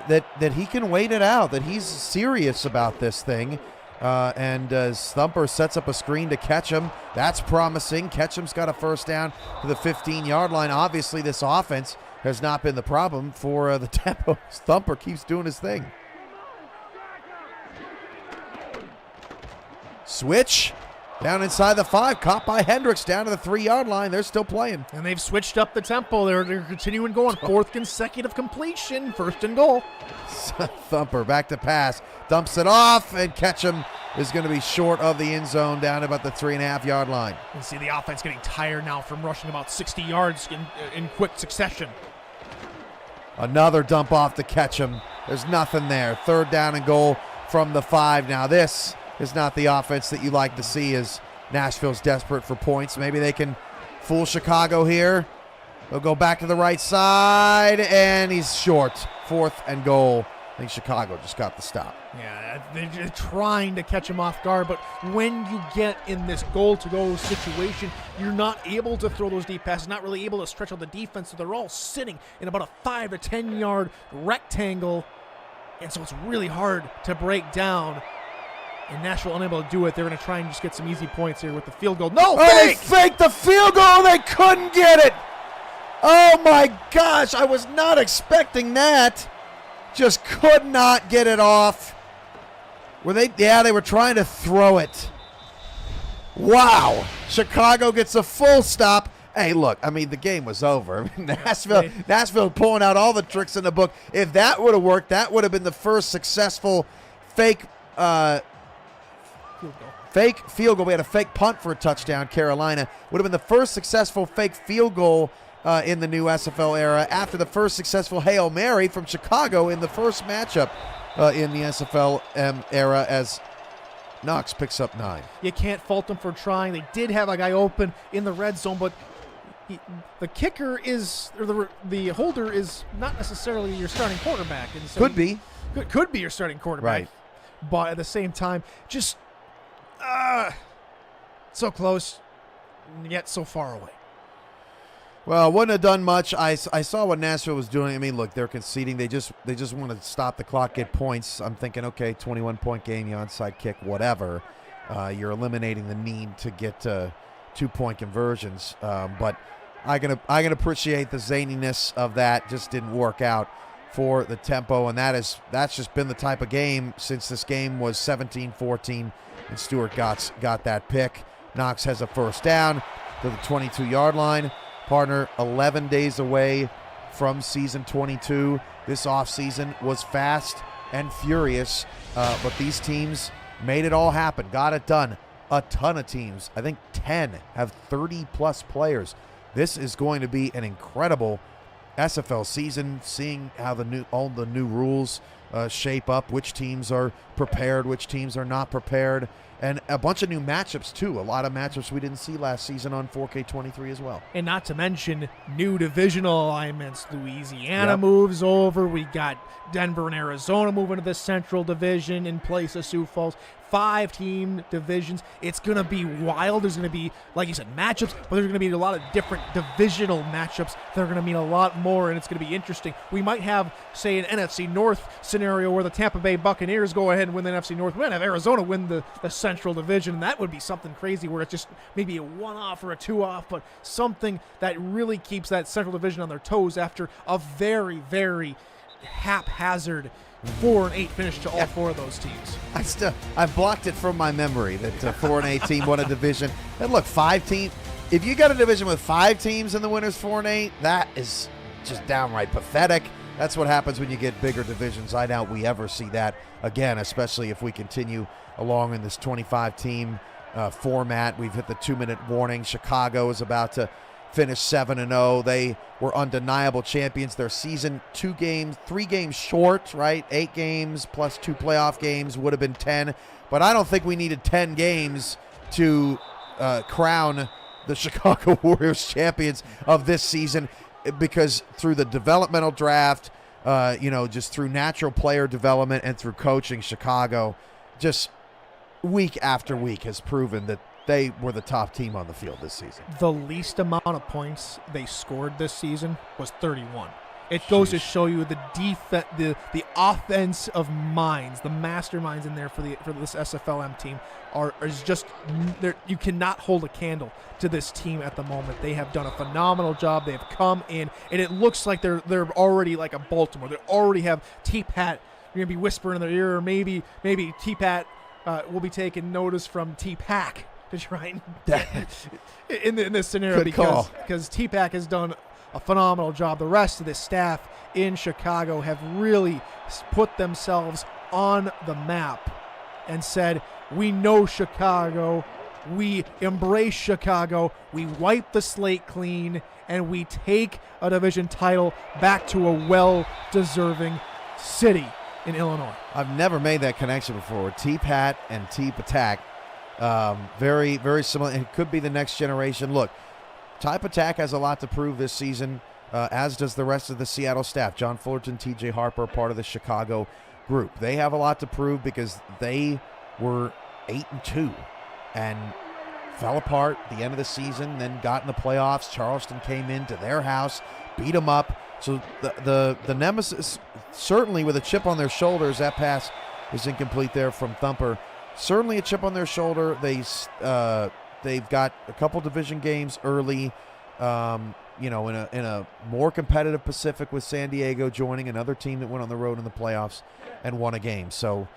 that he can wait it out, that he's serious about this thing. And as Thumper sets up a screen to Ketchum, that's promising. Ketchum's got a first down to the 15-yard line. Obviously, this offense has not been the problem for the tempo. Thumper keeps doing his thing. Switch down inside the 5, caught by Hendricks down to the 3-yard line. They're still playing. And they've switched up the tempo. They're continuing going. 4th consecutive completion, 1st and goal. Thumper back to pass, dumps it off, and Ketchum is going to be short of the end zone down about the 3.5-yard line. You see the offense getting tired now from rushing about 60 yards in quick succession. Another dump off to Ketchum. There's nothing there. 3rd down and goal from the 5. Now this is not the offense that you like to see as Nashville's desperate for points. Maybe they can fool Chicago here. They'll go back to the right side, and he's short. 4th and goal. I think Chicago just got the stop. Yeah, they're trying to catch him off guard, but when you get in this goal-to-goal situation, you're not able to throw those deep passes, not really able to stretch out the defense, so they're all sitting in about a 5 to 10-yard rectangle, and so it's really hard to break down. And Nashville unable to do it. They're going to try and just get some easy points here with the field goal. No, they faked the field goal. They couldn't get it. Oh, my gosh. I was not expecting that. Just could not get it off. Were they? Yeah, they were trying to throw it. Wow. Chicago gets a full stop. Hey, look, I mean, the game was over. I mean, Nashville pulling out all the tricks in the book. If that would have worked, that would have been the first successful fake field goal. We had a fake punt for a touchdown. Carolina would have been the first successful fake field goal in the new SFL era after the first successful Hail Mary from Chicago in the first matchup in the SFL era as Knox picks up 9. You can't fault them for trying. They did have a guy open in the red zone, but the kicker is, or the holder is not necessarily your starting quarterback. And so could be your starting quarterback. Right. But at the same time, just so close, yet so far away. Well, wouldn't have done much. I saw what Nashville was doing. I mean, look, they're conceding. They just want to stop the clock, get points. I'm thinking, okay, 21-point game, you onside kick, whatever. You're eliminating the need to get 2-point conversions. But I can appreciate the zaniness of that. Just didn't work out for the tempo, and that's just been the type of game since this game was 17-14, and Stewart got that pick. Knox has a first down to the 22-yard line. Partner 11 days away from season 22. This offseason was fast and furious, but these teams made it all happen, got it done. A ton of teams, I think 10, have 30-plus players. This is going to be an incredible SFL season, seeing how all the new rules shape up, which teams are prepared, which teams are not prepared, and a bunch of new matchups too. A lot of matchups we didn't see last season on 4K23 as well. And not to mention new divisional alignments. Louisiana moves over. We got Denver and Arizona moving to the Central Division in place of Sioux Falls. 5-team divisions. It's going to be wild. There's going to be, like you said, matchups, but there's going to be a lot of different divisional matchups that are going to mean a lot more, and it's going to be interesting. We might have, say, an NFC North scenario where the Tampa Bay Buccaneers go ahead and win the NFC North. We might have Arizona win the Central Division, and that would be something crazy where it's just maybe a one-off or a two-off, but something that really keeps that Central Division on their toes after a very, very haphazard 4-8 finish to all four of those teams. I've blocked it from my memory that a 4-8 team won a division. And look, 5 teams. If you got a division with 5 teams and the winner's 4-8, that is just downright pathetic. That's what happens when you get bigger divisions. I doubt we ever see that again, especially if we continue along in this 25-team format. We've hit the 2-minute warning. Chicago is about to finish 7-0. They were undeniable champions. Their season 3 games short, right? 8 games plus 2 playoff games would have been 10. But I don't think we needed 10 games to crown the Chicago Warriors champions of this season, because through the developmental draft, just through natural player development and through coaching, Chicago just week after week has proven that they were the top team on the field this season. The least amount of points they scored this season was 31. It goes to show you the offensive minds, the masterminds in there for this SFLm team is just you cannot hold a candle to this team at the moment. They have done a phenomenal job. They have come in, and it looks like they're already like a Baltimore. They already have T-Pat. You're gonna be whispering in their ear, or maybe T-Pat will be taking notice from T-Pack to try and in this scenario, because T-Pack has done a phenomenal job. The rest of the staff in Chicago have really put themselves on the map and said, we know Chicago, we embrace Chicago, we wipe the slate clean, and we take a division title back to a well-deserving city in Illinois. I've never made that connection before. T-Pat and T-Patak. Very, very similar. It could be the next generation. Look, Type Attack has a lot to prove this season, as does the rest of the Seattle staff. John Fullerton, TJ Harper, part of the Chicago group. They have a lot to prove because they were 8-2 and fell apart at the end of the season, then got in the playoffs. Charleston came into their house, beat them up. So the nemesis, certainly with a chip on their shoulders, that pass is incomplete there from Thumper. Certainly a chip on their shoulder. They've got a couple division games early, in a more competitive Pacific with San Diego joining, another team that went on the road in the playoffs and won a game. So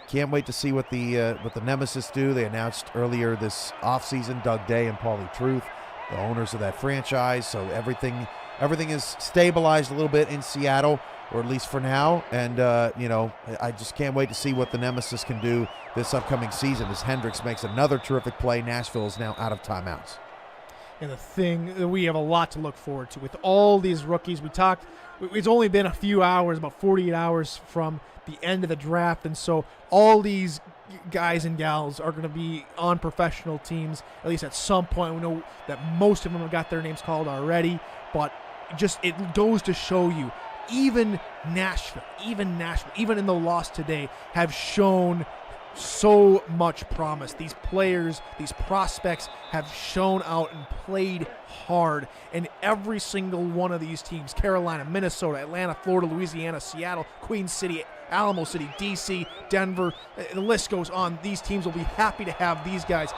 can't wait to see what the Nemesis do. They announced earlier this offseason Doug Day and Paulie Truth, the owners of that franchise. So everything is stabilized a little bit in Seattle, or at least for now. And, I just can't wait to see what the Nemesis can do this upcoming season as Hendricks makes another terrific play. Nashville is now out of timeouts. And the thing, we have a lot to look forward to. With all these rookies, it's only been a few hours, about 48 hours from the end of the draft. And so all these guys and gals are going to be on professional teams, at least at some point. We know that most of them have got their names called already, but it goes to show you, even Nashville, even in the loss today, have shown so much promise. These players, these prospects have shown out and played hard. And every single one of these teams, Carolina, Minnesota, Atlanta, Florida, Louisiana, Seattle, Queen City, Alamo City, DC, Denver, the list goes on. These teams will be happy to have these guys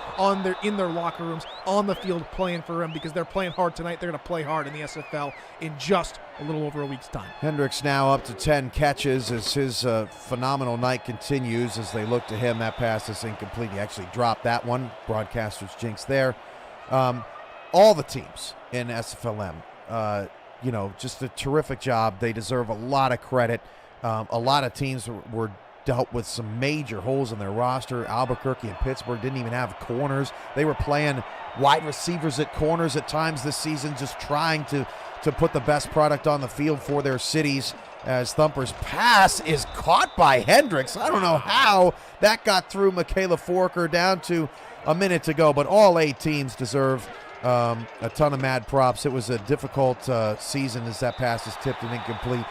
in their locker rooms, on the field playing for them, because they're playing hard tonight. They're going to play hard in the SFL in just a little over a week's time. Hendricks now up to 10 catches as his phenomenal night continues. As they look to him, that pass is incomplete. He actually dropped that one. Broadcaster's jinx there. All the teams in SFLm just a terrific job. They deserve a lot of credit. A lot of teams were dealt with some major holes in their roster. Albuquerque and Pittsburgh didn't even have corners. They were playing wide receivers at corners at times this season, just trying to put the best product on the field for their cities, as Thumper's pass is caught by Hendricks. I don't know how that got through Michaela Forker down to a minute to go, but all 8 teams deserve a ton of mad props. It was a difficult season as that pass is tipped and incomplete.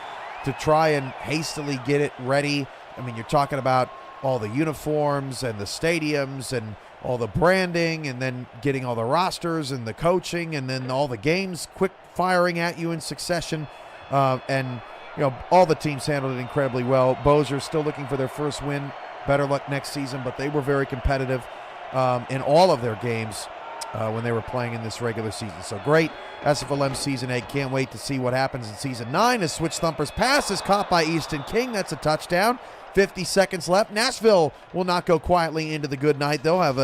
To try and hastily get it ready, I mean, you're talking about all the uniforms and the stadiums and all the branding, and then getting all the rosters and the coaching, and then all the games quick firing at you in succession. And all the teams handled it incredibly well. Bossier still looking for their first win. Better luck next season, but they were very competitive in all of their games when they were playing in this regular season. So great SFLm Season 8. Can't wait to see what happens in Season 9 as Switch Thumper's pass is caught by Easton King. That's a touchdown. 50 seconds left. Nashville will not go quietly into the good night. They'll have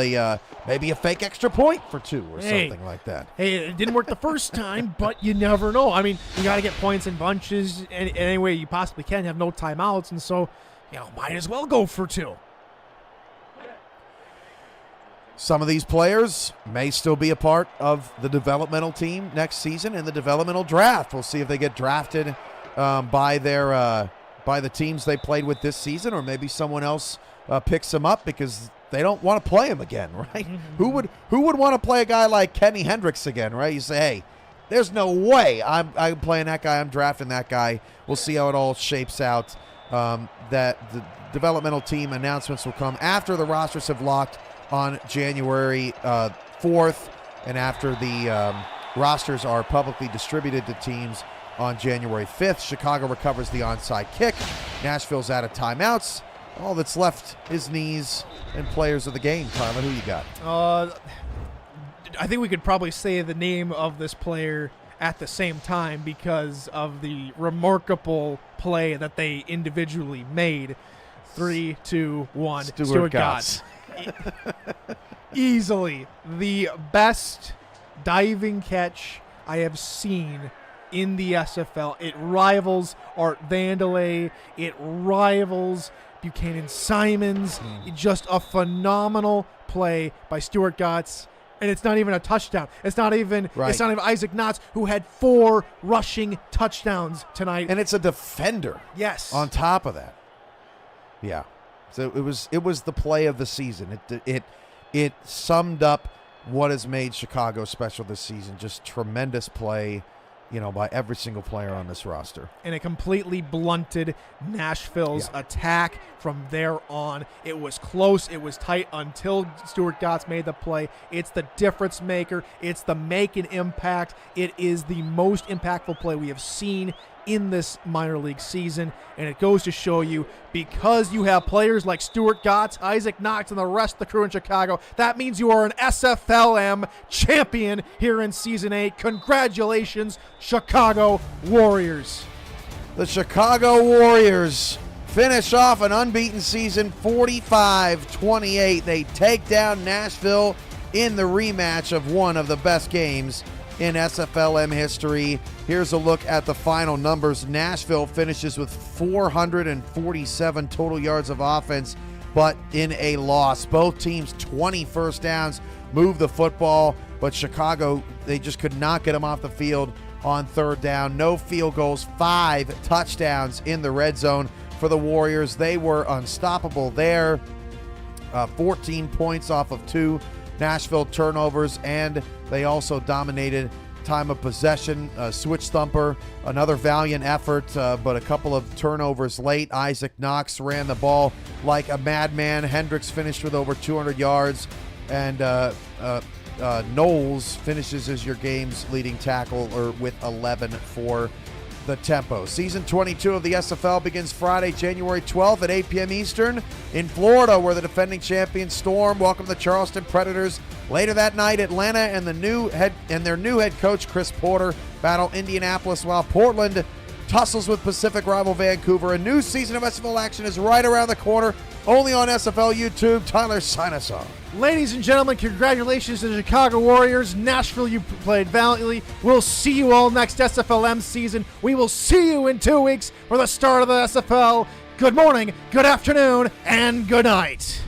maybe a fake extra point for 2 or something like that. Hey, it didn't work the first time, but you never know. I mean, you got to get points in bunches any way you possibly can. You have no timeouts, and so, might as well go for 2. Some of these players may still be a part of the developmental team next season in the developmental draft. We'll see if they get drafted by the teams they played with this season, or maybe someone else picks them up because they don't want to play him again, right? Who would want to play a guy like Kenny Hendricks again, right? You say, hey, there's no way I'm playing that guy. I'm drafting that guy. We'll see how it all shapes out. That the developmental team announcements will come after the rosters have locked on January 4th, and after the rosters are publicly distributed to teams on January 5th. Chicago recovers the onside kick. Nashville's out of timeouts. All that's left is knees and players of the game. Tyler, who you got? I think we could probably say the name of this player at the same time because of the remarkable play that they individually made. 3, 2, 1. Stuart Gotts. Easily the best diving catch I have seen in the SFL. It rivals Art Vandelay. It rivals Buchanan Simons. Just a phenomenal play by Stuart Gotts. And it's not even a touchdown. It's not even Isaac Knotts, who had 4 rushing touchdowns tonight. And it's a defender. Yes. On top of that. Yeah. So it was the play of the season. It summed up what has made Chicago special this season. Just tremendous play, by every single player on this roster. And it completely blunted Nashville's attack from there on. It was close. It was tight until Stuart Gotts made the play. It's the difference maker. It's the make an impact. It is the most impactful play we have seen in this minor league season, and it goes to show you, because you have players like Stuart Gotts, Isaac Knotts, and the rest of the crew in Chicago, that means you are an SFLm champion here in Season 8. Congratulations, Chicago Warriors. The Chicago Warriors finish off an unbeaten season 45-28. They take down Nashville in the rematch of one of the best games in SFLm history. Here's a look at the final numbers. Nashville finishes with 447 total yards of offense, but in a loss. Both teams 20 first downs, move the football, but Chicago, they just could not get them off the field on third down. No field goals, 5 touchdowns in the red zone for the Warriors. They were unstoppable there. 14 points off of 2 Nashville turnovers, and they also dominated time of possession. Switch Thumper, another valiant effort, but a couple of turnovers late. Isaac Knox ran the ball like a madman. Hendricks finished with over 200 yards, and Knowles finishes as your game's leading tackle, or with 11 for the tempo. Season 22 of the SFL begins Friday, January 12th at 8 p.m. Eastern in Florida, where the defending champions Storm welcome the Charleston Predators. Later that night, Atlanta and their new head coach Chris Porter battle Indianapolis, while Portland tussles with Pacific rival Vancouver. A new season of SFL action is right around the corner. only on SFL YouTube. Tyler, sign us off. Ladies and gentlemen, congratulations to the Chicago Warriors. Nashville, you played valiantly. We'll see you all next SFLm season. We will see you in 2 weeks for the start of the SFL. Good morning, good afternoon, and good night.